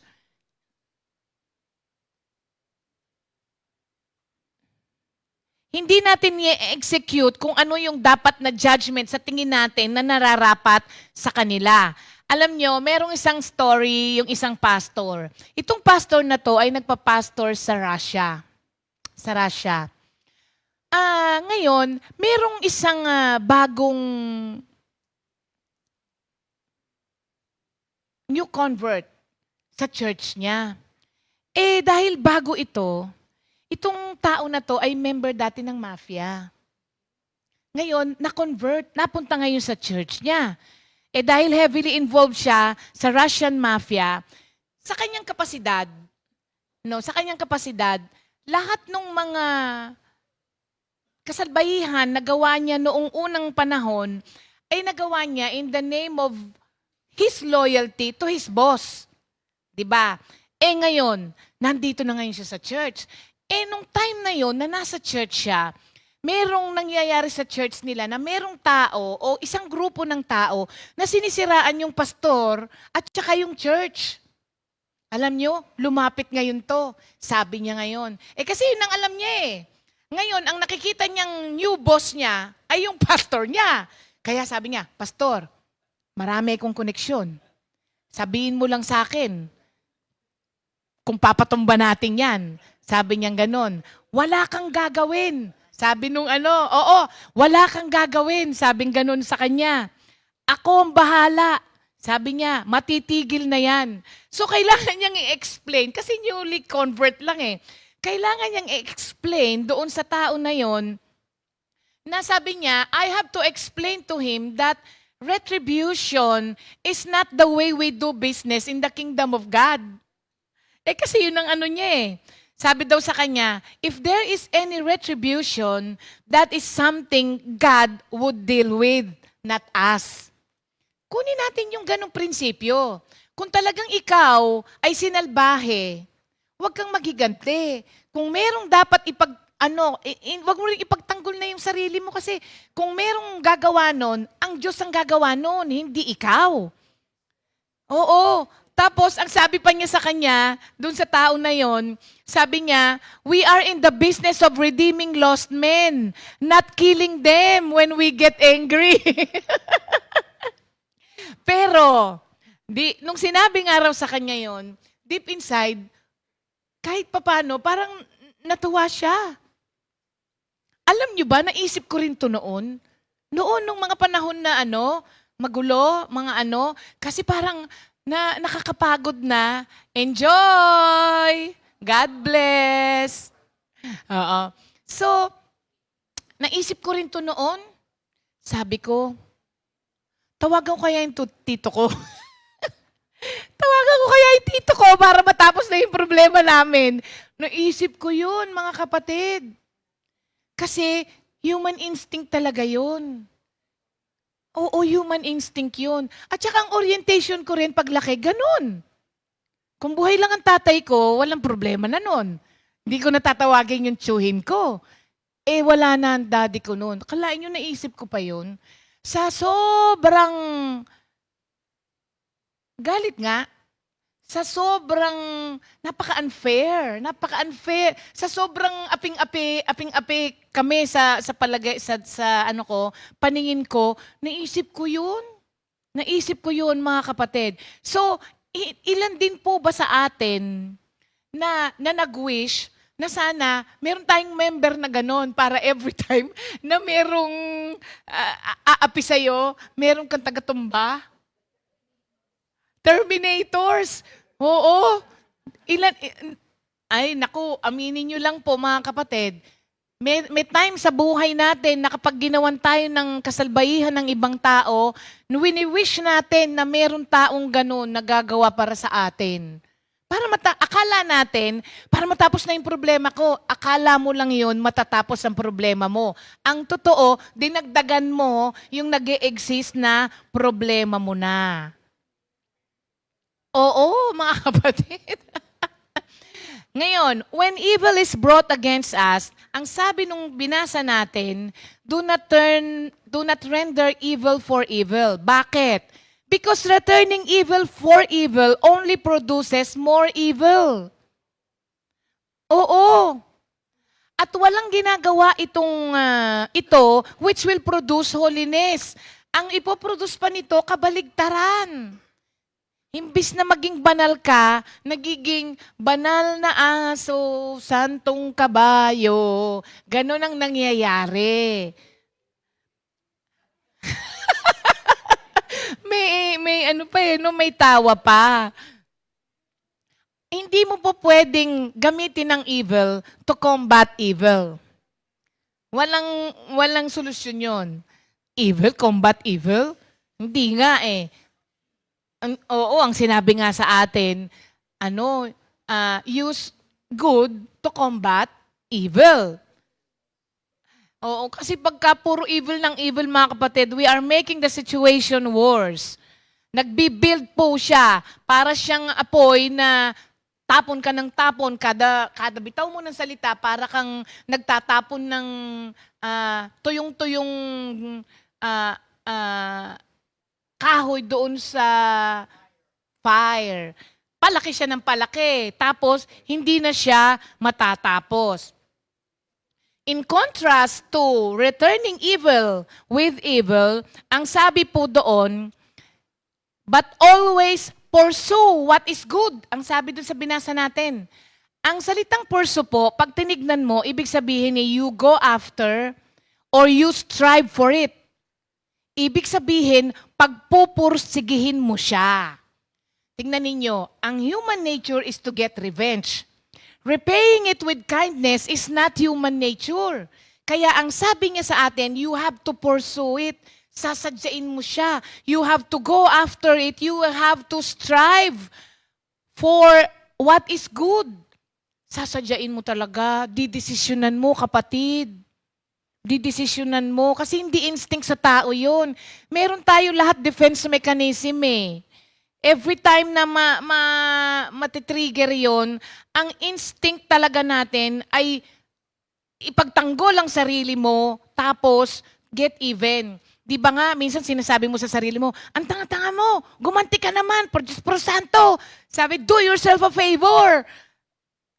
Hindi natin i-execute kung ano yung dapat na judgment sa tingin natin na nararapat sa kanila. Alam nyo, merong isang story, yung isang pastor. Itong pastor na to ay nagpa-pastor sa Russia. Sa Russia. Ngayon, merong isang bagong new convert sa church niya. Dahil bago ito, itong tao na to ay member dati ng mafia. Ngayon, na-convert, napunta ngayon sa church niya. Dahil heavily involved siya sa Russian mafia, sa kanyang kapasidad, lahat ng mga kasalbahihan na gawa niya noong unang panahon, ay nagawa niya in the name of his loyalty to his boss. Diba? Ngayon, nandito na ngayon siya sa church. Nung time na yon na nasa church siya, merong nangyayari sa church nila na merong tao o isang grupo ng tao na sinisiraan yung pastor at saka yung church. Alam nyo, lumapit ngayon to. Sabi niya ngayon. Kasi yun ang alam niya eh. Ngayon, ang nakikita niyang new boss niya ay yung pastor niya. Kaya sabi niya, Pastor, marami akong koneksyon. Sabihin mo lang sa akin kung papatumba natin yan. Sabi niya ganon. Wala kang gagawin. Sabi nung oo, wala kang gagawin. Sabing ganon sa kanya. Ako ang bahala. Sabi niya, matitigil na yan. So, kailangan niyang i-explain, kasi newly convert lang eh. Kailangan niyang i-explain doon sa tao na yon na sabi niya, I have to explain to him that retribution is not the way we do business in the kingdom of God. Kasi yun ang niya eh. Sabi daw sa kanya, if there is any retribution, that is something God would deal with, not us. Kunin natin yung ganong prinsipyo. Kung talagang ikaw ay sinalbahe, huwag kang magiganti. Kung merong dapat wag mo rin ipagtanggol na yung sarili mo kasi kung merong gagawa nun, ang Diyos ang gagawa nun, hindi ikaw. Oo. Tapos, ang sabi pa niya sa kanya, dun sa tao na yon, sabi niya, we are in the business of redeeming lost men, not killing them when we get angry. Pero, nung sinabi nga raw sa kanya yon, deep inside, kahit papano, parang natuwa siya. Alam niyo ba, naisip ko rin to noon. Noon, nung mga panahon na magulo, kasi parang nakakapagod na. Enjoy! God bless! Oo. So, naisip ko rin to noon. Sabi ko, tawagan ko kaya yung tito ko. Tawagan ko kaya yung tito ko para matapos na yung problema namin. Naisip ko yun, mga kapatid. Kasi human instinct talaga yun. Oo, human instinct yun. At saka ang orientation ko rin paglaki, ganun. Kung buhay lang ang tatay ko, walang problema na nun. Hindi ko natatawagin yung tsuhin ko. Wala na ang daddy ko nun. Kalain nyo, naisip ko pa yun. Sa sobrang galit nga, sa sobrang napaka-unfair, sa sobrang aping-api kami sa palagay sa paningin ko, naisip ko 'yun mga kapatid. So, ilan din po ba sa atin na nag-wish na sana meron tayong member na ganon para every time na merong aapi sa'yo, meron kang tagatumba? Terminators. Oo. Aminin nyo lang po mga kapatid. May time sa buhay natin na kapag ginawan tayo ng kasalbahihan ng ibang tao, wini-wish natin na meron taong ganun na gagawa para sa atin. Akala natin, para matapos na yung problema ko, akala mo lang yun, matatapos ang problema mo. Ang totoo, dinagdagan mo yung nag-e-exist na problema mo na. Oo, mga kapatid. Ngayon, when evil is brought against us, ang sabi nung binasa natin, do not render evil for evil. Bakit? Because returning evil for evil only produces more evil. Oo. At walang ginagawa ito which will produce holiness. Ang ipoproduce pa nito, kabaligtaran. Imbis na maging banal ka, nagiging banal na aso, santong kabayo. Ganon ang nangyayari. may tawa pa. Hindi mo po pwedeng gamitin ng evil to combat evil. Walang solusyon yon. Evil, combat evil? Hindi nga eh. Ang sinabi nga sa atin, use good to combat evil. Oo, kasi pagka puro evil ng evil, mga kapatid, we are making the situation worse. Nagbi-build po siya para siyang apoy na tapon ka ng tapon, kada bitaw mo ng salita, para kang nagtatapon ng tuyong-tuyong kahoy doon sa fire. Palaki siya ng palaki. Tapos, hindi na siya matatapos. In contrast to returning evil with evil, ang sabi po doon, but always pursue what is good. Ang sabi doon sa binasa natin. Ang salitang pursue po, pag tinignan mo, ibig sabihin ni you go after or you strive for it. Ibig sabihin, pagpupursigihin mo siya. Tingnan ninyo, ang human nature is to get revenge. Repaying it with kindness is not human nature. Kaya ang sabi niya sa atin, you have to pursue it. Sasadyain mo siya. You have to go after it. You have to strive for what is good. Sasadyain mo talaga. Didesisyonan mo, kapatid. didesisyonan mo. Kasi hindi instinct sa tao yun. Meron tayo lahat defense mechanism eh. Every time na matitrigger yon, ang instinct talaga natin ay ipagtanggol ang sarili mo, tapos get even. Di ba nga, minsan sinasabi mo sa sarili mo, ang tanga-tanga mo, gumanti ka naman, por Diyos, por Santo. Sabi, do yourself a favor.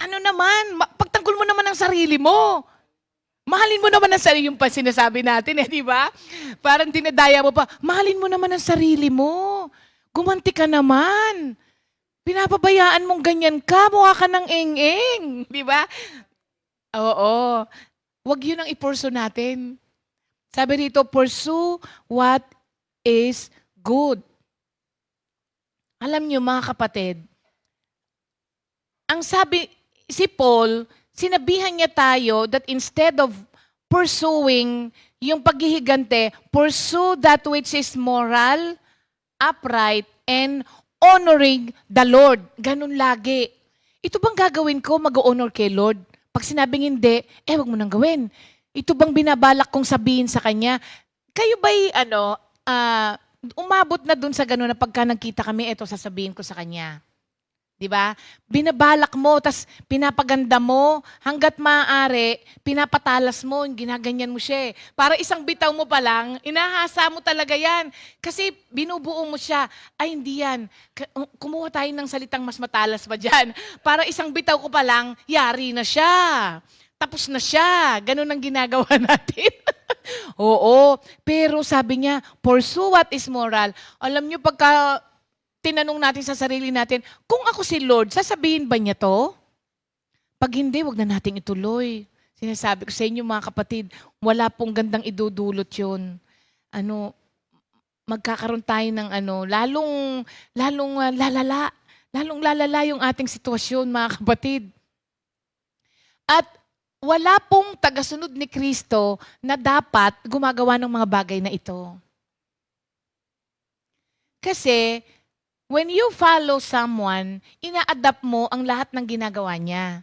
Ano naman, pagtanggol mo naman ang sarili mo. Mahalin mo naman ang sarili, yung pa sinasabi natin di ba? Parang dinadaya mo pa, mahalin mo naman ang sarili mo. Gumanti ka naman. Pinapabayaan mong ganyan ka, mukha ka ng eng-eng. Di ba? Oo. Huwag yun ang ipurso natin. Sabi rito, pursue what is good. Alam niyo mga kapatid, ang sabi, si Paul, sinabihan niya tayo that instead of pursuing yung paghihigante, pursue that which is moral, upright, and honoring the Lord. Ganun lagi. Ito bang gagawin ko, mag-honor kay Lord? Pag sinabing hindi, wag mo nang gawin. Ito bang binabalak kong sabihin sa Kanya? Kayo ba'y, umabot na dun sa gano'n na pagka nagkita kami, eto sasabihin ko sa Kanya. Di ba? Binabalak mo, tas pinapaganda mo, hanggat maaari, pinapatalas mo, ginaganyan mo siya. Para isang bitaw mo pa lang, inahasa mo talaga yan. Kasi binubuo mo siya. Ay, hindi yan. Kumuha tayo ng salitang mas matalas pa dyan. Para isang bitaw ko pa lang, yari na siya. Tapos na siya. Ganun ang ginagawa natin. Oo. Pero sabi niya, pursue what is moral. Alam niyo, pagka tinanong natin sa sarili natin, kung ako si Lord, sasabihin ba niya to? Pag hindi, wag na nating ituloy. Sinasabi ko sa inyo mga kapatid, wala pong gandang idudulot yun. Magkakaroon tayo ng lalong lalala yung ating sitwasyon mga kapatid. At wala pong tagasunod ni Kristo na dapat gumagawa ng mga bagay na ito. Kasi, when you follow someone, ina-adapt mo ang lahat ng ginagawa niya.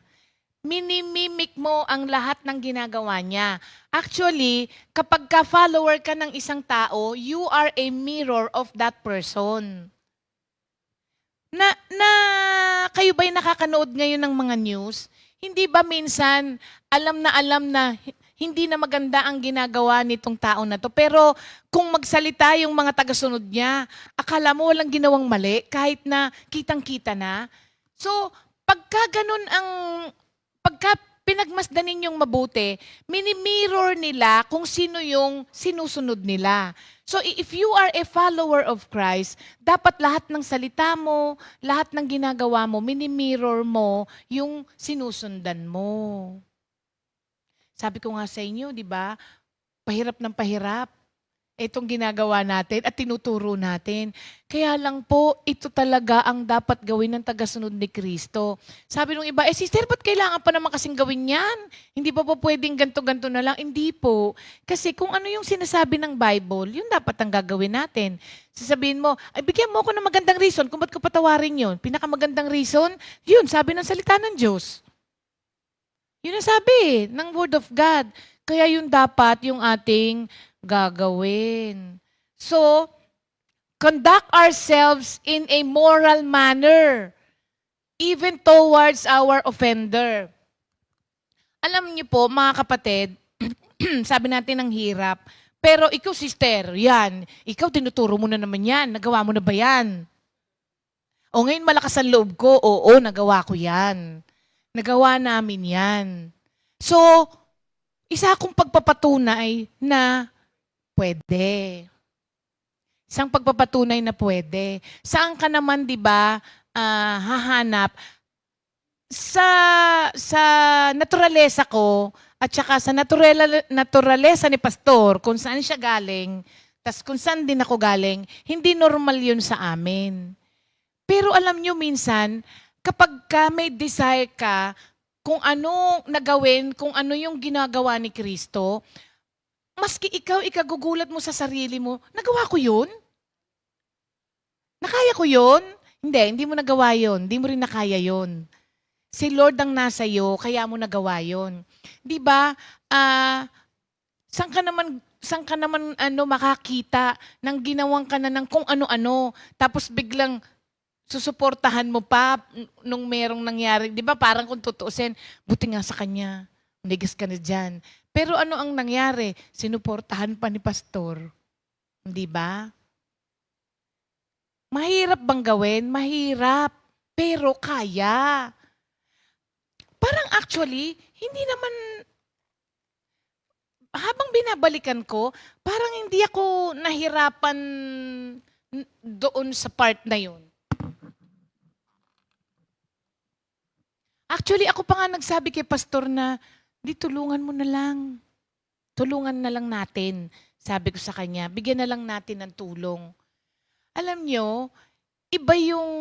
Minimimik mo ang lahat ng ginagawa niya. Actually, kapag ka-follower ka ng isang tao, you are a mirror of that person. Kayo ba'y nakakanood ngayon ng mga news? Hindi ba minsan alam na hindi na maganda ang ginagawa nitong tao na to. Pero kung magsalita yung mga tagasunod niya, akala mo walang ginawang mali kahit na kitang-kita na. So, pagka pinagmasdan ninyong mabuti, mini-mirror nila kung sino yung sinusunod nila. So, if you are a follower of Christ, dapat lahat ng salita mo, lahat ng ginagawa mo, mini-mirror mo yung sinusundan mo. Sabi ko nga sa inyo, di ba? Pahirap ng pahirap. Itong ginagawa natin at tinuturo natin. Kaya lang po, ito talaga ang dapat gawin ng tagasunod ni Kristo. Sabi nung iba, sister, ba't kailangan pa naman kasing gawin yan? Hindi pa po pwedeng ganto-ganto na lang? Hindi po. Kasi kung ano yung sinasabi ng Bible, yun dapat ang gagawin natin. Sasabihin mo, bigyan mo ako ng magandang reason kung ba't ko patawarin yun. Pinakamagandang reason, yun, sabi ng salita ng Diyos. Yun ang sabi ng Word of God. Kaya yun dapat yung ating gagawin. So, conduct ourselves in a moral manner, even towards our offender. Alam niyo po, mga kapatid, sabi natin ang hirap, pero ikaw, sister, yan, ikaw tinuturo mo na naman yan, nagawa mo na ba yan? O ngayon malakas ang loob ko, oo, nagawa ko yan. Nagawa namin yan. So, isa akong pagpapatunay na pwede. Isang pagpapatunay na pwede. Saan ka naman, di ba, hahanap? Sa naturalesa ko at saka sa naturalesa ni pastor, kung saan siya galing, tas kung saan din ako galing, hindi normal yun sa amin. Pero alam nyo minsan, kapag may desire ka kung ano nagawin, kung ano yung ginagawa ni Kristo, maski ikaw, ikagugulat mo sa sarili mo, nagawa ko yun? Nakaya ko yun? Hindi mo nagawa yun. Hindi mo rin nakaya yun. Si Lord ang nasa iyo, kaya mo nagawa yun. Di ba? Saan ka naman makakita ng ginawang ka na ng kung ano-ano, tapos biglang susuportahan mo pa nung merong nangyari. Di ba parang kung tutuusin, buti nga sa kanya, nigas ka na dyan. Pero ano ang nangyari? Sinuportahan pa ni pastor. Di ba? Mahirap bang gawin? Mahirap. Pero kaya. Parang actually, hindi naman, habang binabalikan ko, parang hindi ako nahirapan doon sa part na yun. Actually, ako pa nga nagsabi kay pastor na, di tulungan mo na lang. Tulungan na lang natin. Sabi ko sa kanya, bigyan na lang natin ng tulong. Alam nyo, iba yung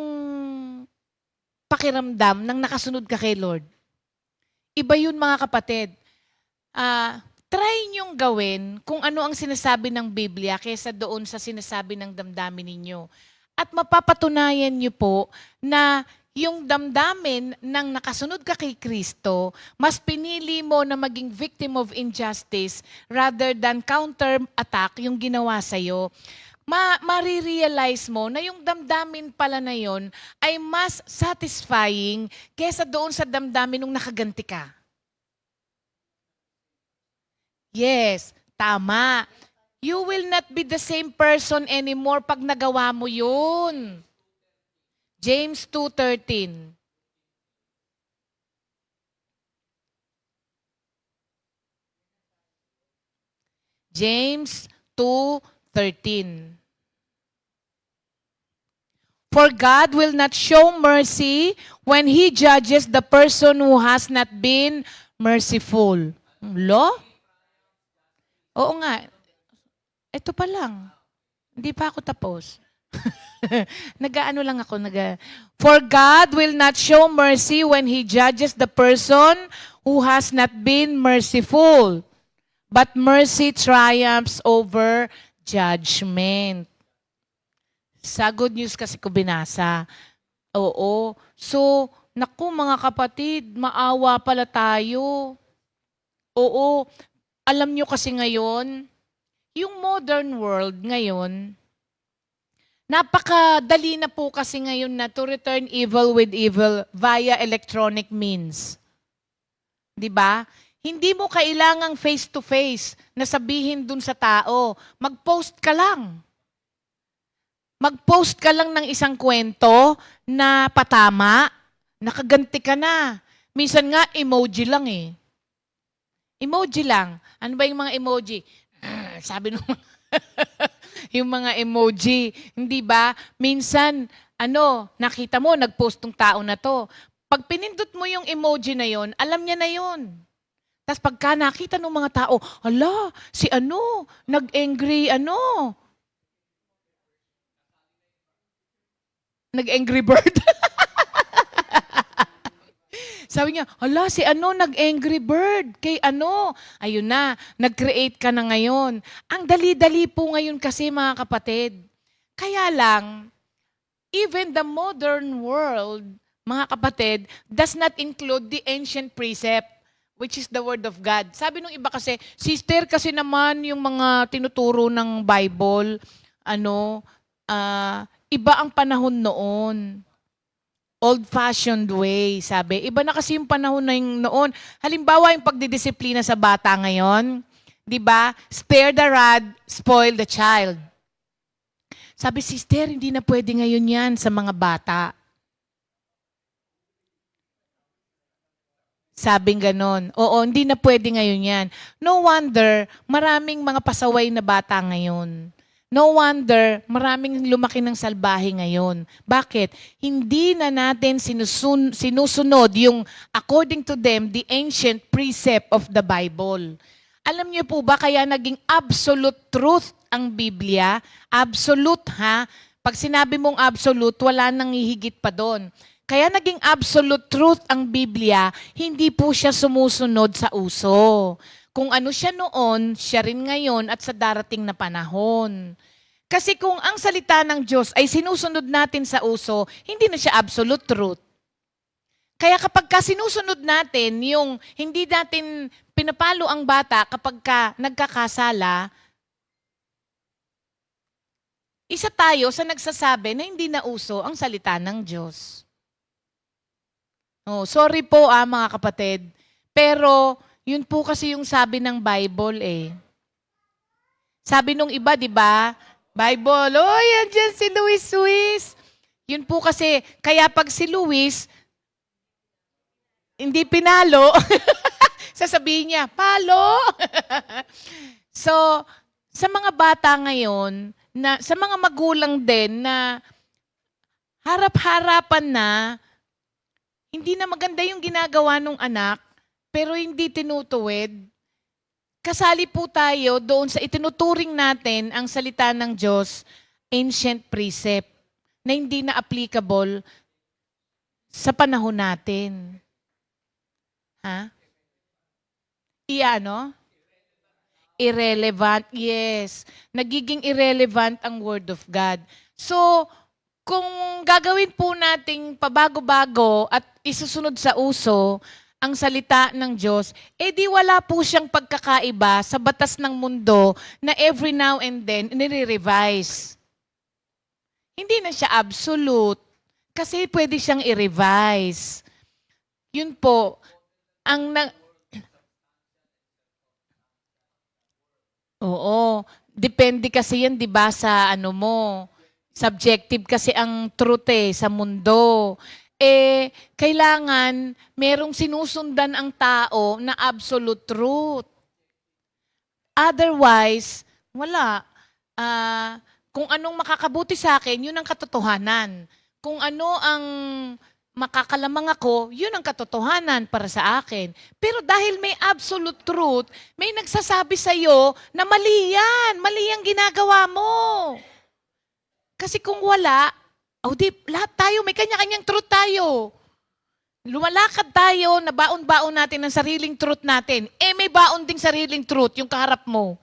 pakiramdam ng nakasunod ka kay Lord. Iba yun mga kapatid. Try niyong gawin kung ano ang sinasabi ng Biblia kaysa doon sa sinasabi ng damdamin ninyo. At mapapatunayan niyo po na yung damdamin ng nakasunod ka kay Kristo, mas pinili mo na maging victim of injustice rather than counter-attack yung ginawa sa'yo. Marirealize mo na yung damdamin pala na yon ay mas satisfying kesa doon sa damdamin nung nakaganti ka. Yes, tama. You will not be the same person anymore pag nagawa mo yun. James 2:13. James 2:13. For God will not show mercy when He judges the person who has not been merciful. Lo? Oo nga. Ito pa lang. Hindi pa ako tapos. Nag-ano lang ako. For God will not show mercy when He judges the person who has not been merciful. But mercy triumphs over judgment. Sa Good News kasi ko binasa. Oo. So, naku mga kapatid, maawa pala tayo. Oo. Alam nyo kasi ngayon, yung modern world ngayon, napakadali na po kasi ngayon na to return evil with evil via electronic means. 'Di ba? Hindi mo kailangang face-to-face na sabihin dun sa tao. Mag-post ka lang. Mag-post ka lang ng isang kwento na patama, nakaganti ka na. Minsan nga, emoji lang eh. Emoji lang. Ano ba yung mga emoji? Sabi nung yung mga emoji, hindi ba? Minsan, nakita mo, nag-post tong tao na to. Pag pinindot mo yung emoji na yon, alam niya na yon. Tapos pagka nakita ng mga tao, hala, si nag-angry, nag-angry bird. Sabi niya, hala, si nag-angry bird. Kay ayun na, nag-create ka na ngayon. Ang dali-dali po ngayon kasi mga kapatid. Kaya lang, even the modern world, mga kapatid, does not include the ancient precept, which is the Word of God. Sabi nung iba kasi, sister, kasi naman yung mga tinuturo ng Bible, iba ang panahon noon. Old-fashioned way, sabi. Iba na kasi yung panahon na yung noon. Halimbawa, yung pagdidisiplina sa bata ngayon, di ba? Spare the rod, spoil the child. Sabi, sister, hindi na pwede ngayon yan sa mga bata. Sabing ganon. Oo, hindi na pwede ngayon yan. No wonder, maraming mga pasaway na bata ngayon. No wonder, maraming lumaki ng salbahe ngayon. Bakit? Hindi na natin sinusunod yung, according to them, the ancient precept of the Bible. Alam niyo po ba kaya naging absolute truth ang Biblia? Absolute ha? Pag sinabi mong absolute, wala nang hihigit pa doon. Kaya naging absolute truth ang Biblia, hindi po siya sumusunod sa uso. Kung ano siya noon, siya rin ngayon at sa darating na panahon. Kasi kung ang salita ng Diyos ay sinusunod natin sa uso, hindi na siya absolute truth. Kaya kapag sinusunod natin yung hindi natin pinapalo ang bata kapag nagkakasala, isa tayo sa nagsasabi na hindi na uso ang salita ng Diyos. Oh, sorry po mga kapatid. Pero yun po kasi yung sabi ng Bible eh. Sabi nung iba, di ba? Bible, yan dyan si Luis. Yun po kasi, kaya pag si Luis, hindi pinalo, sasabihin niya, palo. So, sa mga bata ngayon, sa mga magulang din na harap-harapan na, hindi na maganda yung ginagawa ng anak, pero hindi tinutuwid, kasali po tayo doon sa itinuturing natin ang salita ng Diyos, ancient precept, na hindi na applicable sa panahon natin. Ha? Irrelevant, yes. Nagiging irrelevant ang Word of God. So, kung gagawin po nating pabago-bago at isusunod sa uso ang salita ng Diyos, di wala po siyang pagkakaiba sa batas ng mundo na every now and then nire-revise. Hindi na siya absolute kasi pwede siyang i-revise. Yun po, Oo. Depende kasi yan, di ba, sa subjective kasi ang truth sa mundo. Kailangan merong sinusundan ang tao na absolute truth. Otherwise, wala. Kung anong makakabuti sa akin, yun ang katotohanan. Kung ano ang makakalamang ako, yun ang katotohanan para sa akin. Pero dahil may absolute truth, may nagsasabi sa iyo na mali yan, mali ang ginagawa mo. Kasi kung wala, lahat tayo, may kanya-kanyang truth tayo. Lumalakad tayo, na baon-baon natin ang sariling truth natin. May baon ding sariling truth, yung kaharap mo.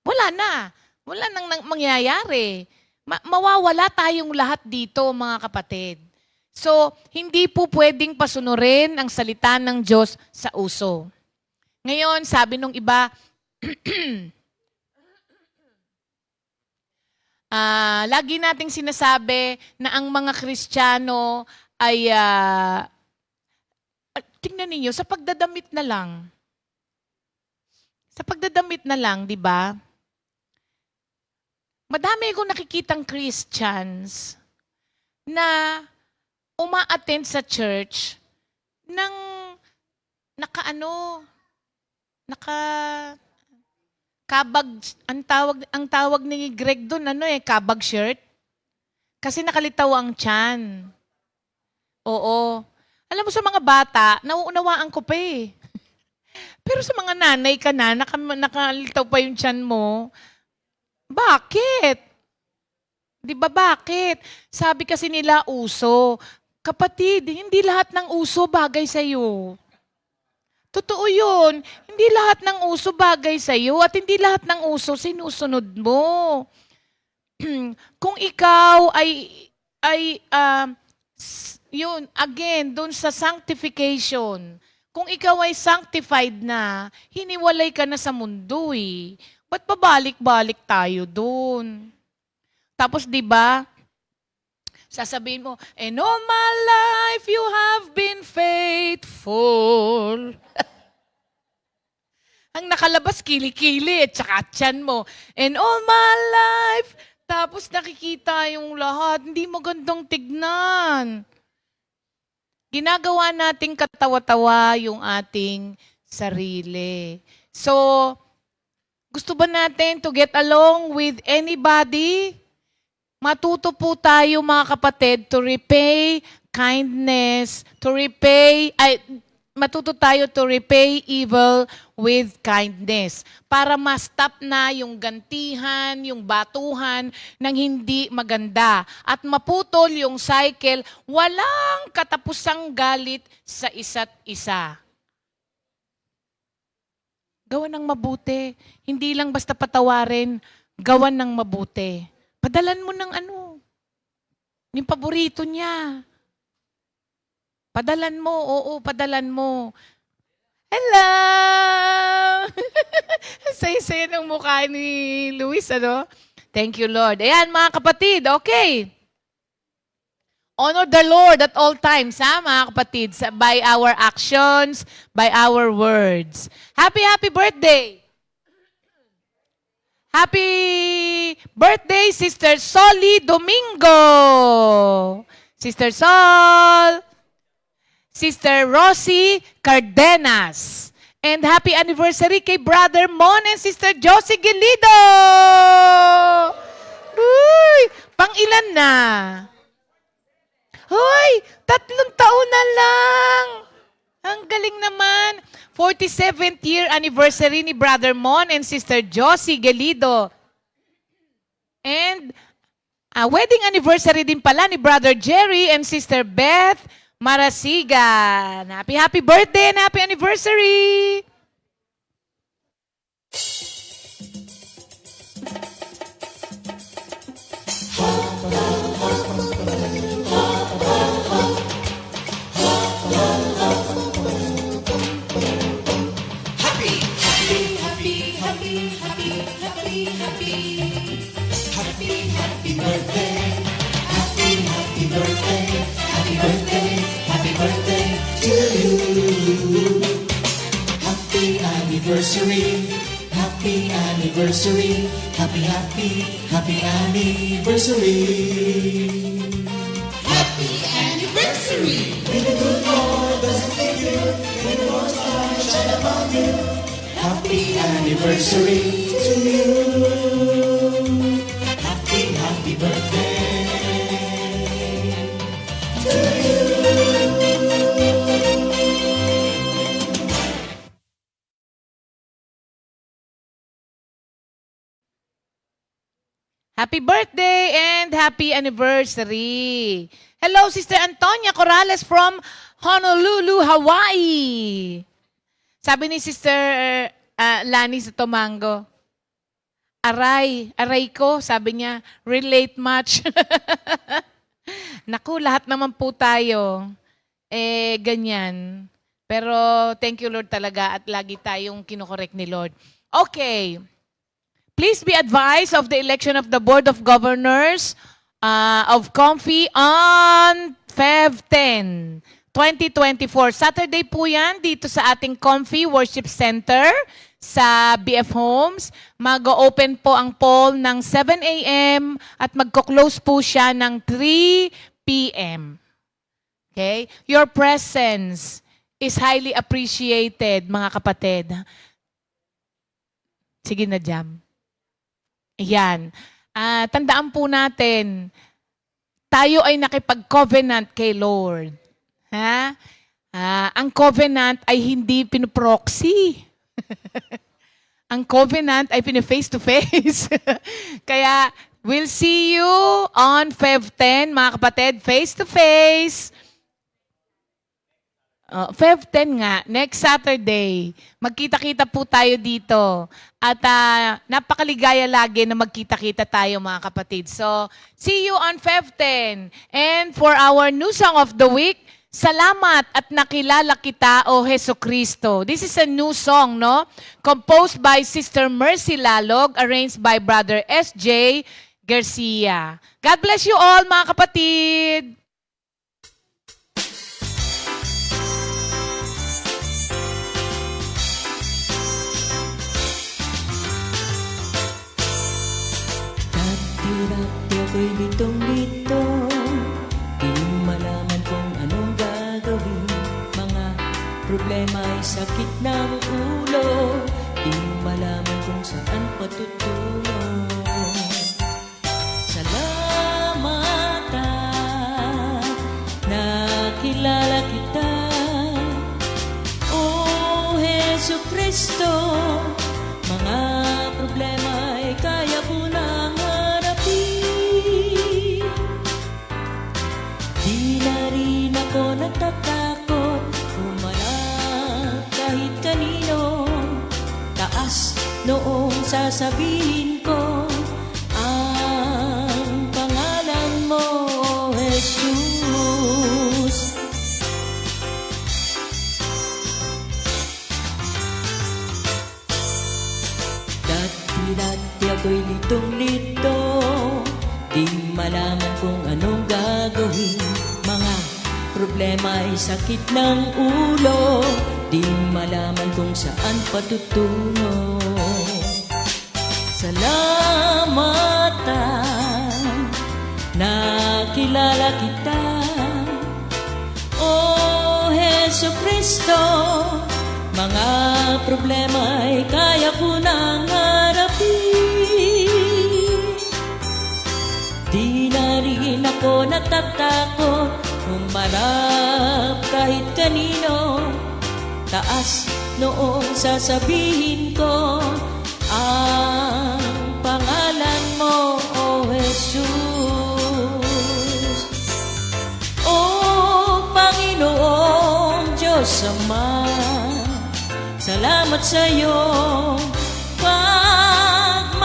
Wala na. Wala nang mangyayari. Mawawala tayong lahat dito, mga kapatid. So, hindi po pwedeng pasunurin ang salita ng Diyos sa uso. Ngayon, sabi nung iba, lagi nating sinasabi na ang mga Kristiyano ay, tingnan ninyo, sa pagdadamit na lang. Sa pagdadamit na lang, di ba? Madami akong nakikitang Christians na uma-attend sa church ng kabag, ang tawag ni Greg doon, kabag shirt. Kasi nakalitaw ang tiyan. Oo. Alam mo sa mga bata, nauunawaan ko pa eh. Pero sa mga nanay ka na, nakalitaw pa yung tiyan mo, bakit? Di ba bakit? Sabi kasi nila uso. Kapatid, hindi lahat ng uso bagay sa'yo. Totoo yun. Hindi lahat ng uso bagay sa'yo at hindi lahat ng uso sinusunod mo. Kung ikaw yun, again, dun sa sanctification, kung ikaw ay sanctified na, hiniwalay ka na sa mundo eh. Ba't pabalik-balik tayo dun? Tapos di ba, sasabihin mo, and all my life you have been faithful. Ang nakalabas, kili-kili at saka tiyan mo. And all my life, tapos nakikita yung lahat, hindi magandang tignan. Ginagawa nating katawa-tawa yung ating sarili. So, gusto ba natin to get along with anybody? Matuto po tayo mga kapatid to repay kindness, matuto tayo to repay evil with kindness para ma-stop na yung gantihan, yung batuhan ng hindi maganda at maputol yung cycle, walang katapusang galit sa isa't isa. Gawan ng mabuti, hindi lang basta patawarin, gawan ng mabuti. Padalan mo ng yung paborito niya. Padalan mo, padalan mo. Hello! Saya-saya ng mukha ni Luis, ano? Thank you, Lord. Ayan, mga kapatid, okay. Honor the Lord at all times, ha, mga kapatid, by our actions, by our words. Happy birthday! Happy birthday, Sister Soli Domingo! Sister Sol! Sister Rosie Cardenas. And happy anniversary kay Brother Mon and Sister Josie Gilido! Uy! Pang-ilan na? Hoy! 3 taon na lang! Ang galing naman! 47th year anniversary ni Brother Mon and Sister Josie Gilido. And wedding anniversary din pala ni Brother Jerry and Sister Beth Marasigan. Happy birthday and happy anniversary! Anniversary, happy anniversary, happy anniversary. Happy anniversary. May the good Lord doesn't leave you, may the Lord's light shine upon you. Happy anniversary to you. Happy birthday to you. Happy birthday and happy anniversary. Hello, Sister Antonia Corrales from Honolulu, Hawaii. Sabi ni Sister Lani sa Tomango, aray ko, sabi niya, relate much. Naku, lahat naman po tayo. Ganyan. Pero thank you, Lord, talaga at lagi tayong kinokorek ni Lord. Okay. Please be advised of the election of the Board of Governors of Comfy on Feb 10, 2024. Saturday po yan dito sa ating Comfy Worship Center sa BF Homes. Mag-open po ang poll ng 7 a.m. at magko-close po siya ng 3 p.m. Okay? Your presence is highly appreciated, mga kapatid. Sige na, Jam. Yan. Tandaan po natin, tayo ay nakipag-covenant kay Lord. Ha? Ang covenant ay hindi pinoproxy. Ang covenant ay pino-face-to-face. Kaya, we'll see you on Feb 10, mga kapatid, face-to-face. Feb 10 nga, next Saturday, magkita-kita po tayo dito. At napakaligaya lagi na magkita-kita tayo, mga kapatid. So, see you on Feb 10. And for our new song of the week, Salamat at Nakilala Kita, O Heso Kristo. This is a new song, no? Composed by Sister Mercy Lalog, arranged by Brother S.J. Garcia. God bless you all, mga kapatid! Dati ako'y litong-litong, di malaman kung anong gagawin. Mga problema'y sakit ng ulo, di malaman kung saan patutungo. Salamat at nakilala kita, O Heso Kristo. Mga problema'y kaya ko nang harapin. Di na rin ako natatakot humarap kahit kanino. Taas noong sasabihin ko ang pangalan mo, Jesus. Di malaman kung anong gagawin. Mga problema ay sakit ng ulo. Di malaman kung saan patutungo. Salamatan, nakilala kita, O Heso Kristo. Mga problema ay kaya ko nang harapin. Di na rin ako natatakot humarap kahit kanino. Taas noong sasabihin ko ang pangalan mo, O Jesus. O Panginoong Diyos Ama, salamat sa iyong pagmamahal.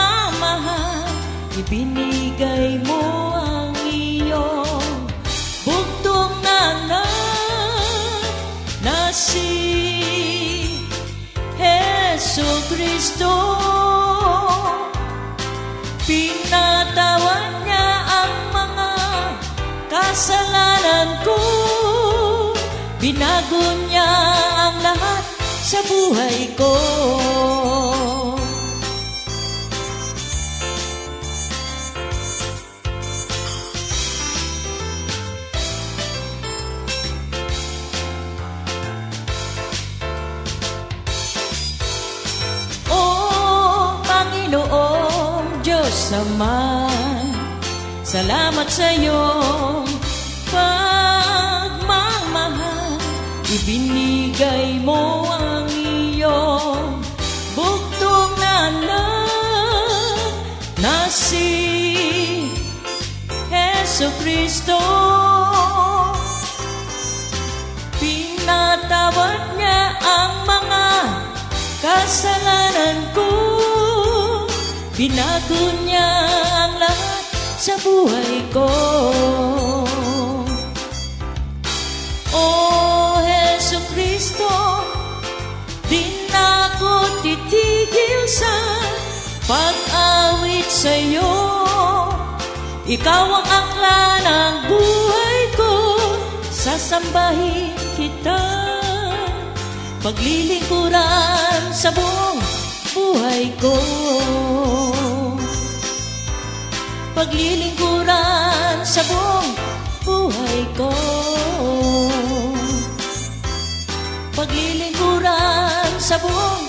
Ibinigay mo ang iyong bugtong na si Heso Kristo. Pinatawad niya ang mga kasalanan ko. Binago niya ang lahat sa buhay ko. Panginoong Diyos Ama, salamat sa iyong pagmamahal. Ibinigay mo ang iyong bugtong na anak na si Heso Kristo. Pinatawad niya ang mga kasalanan ko. Binago niya ang lahat sa buhay ko. O Heso Kristo, di na ako titigil sa pag-awit sa iyo. Ikaw ang akla ng buhay ko, sasambahin kita. Paglilingkuran sa buong buhay ko. Paglilingkuran sa buong buhay ko. Paglilingkuran sa buong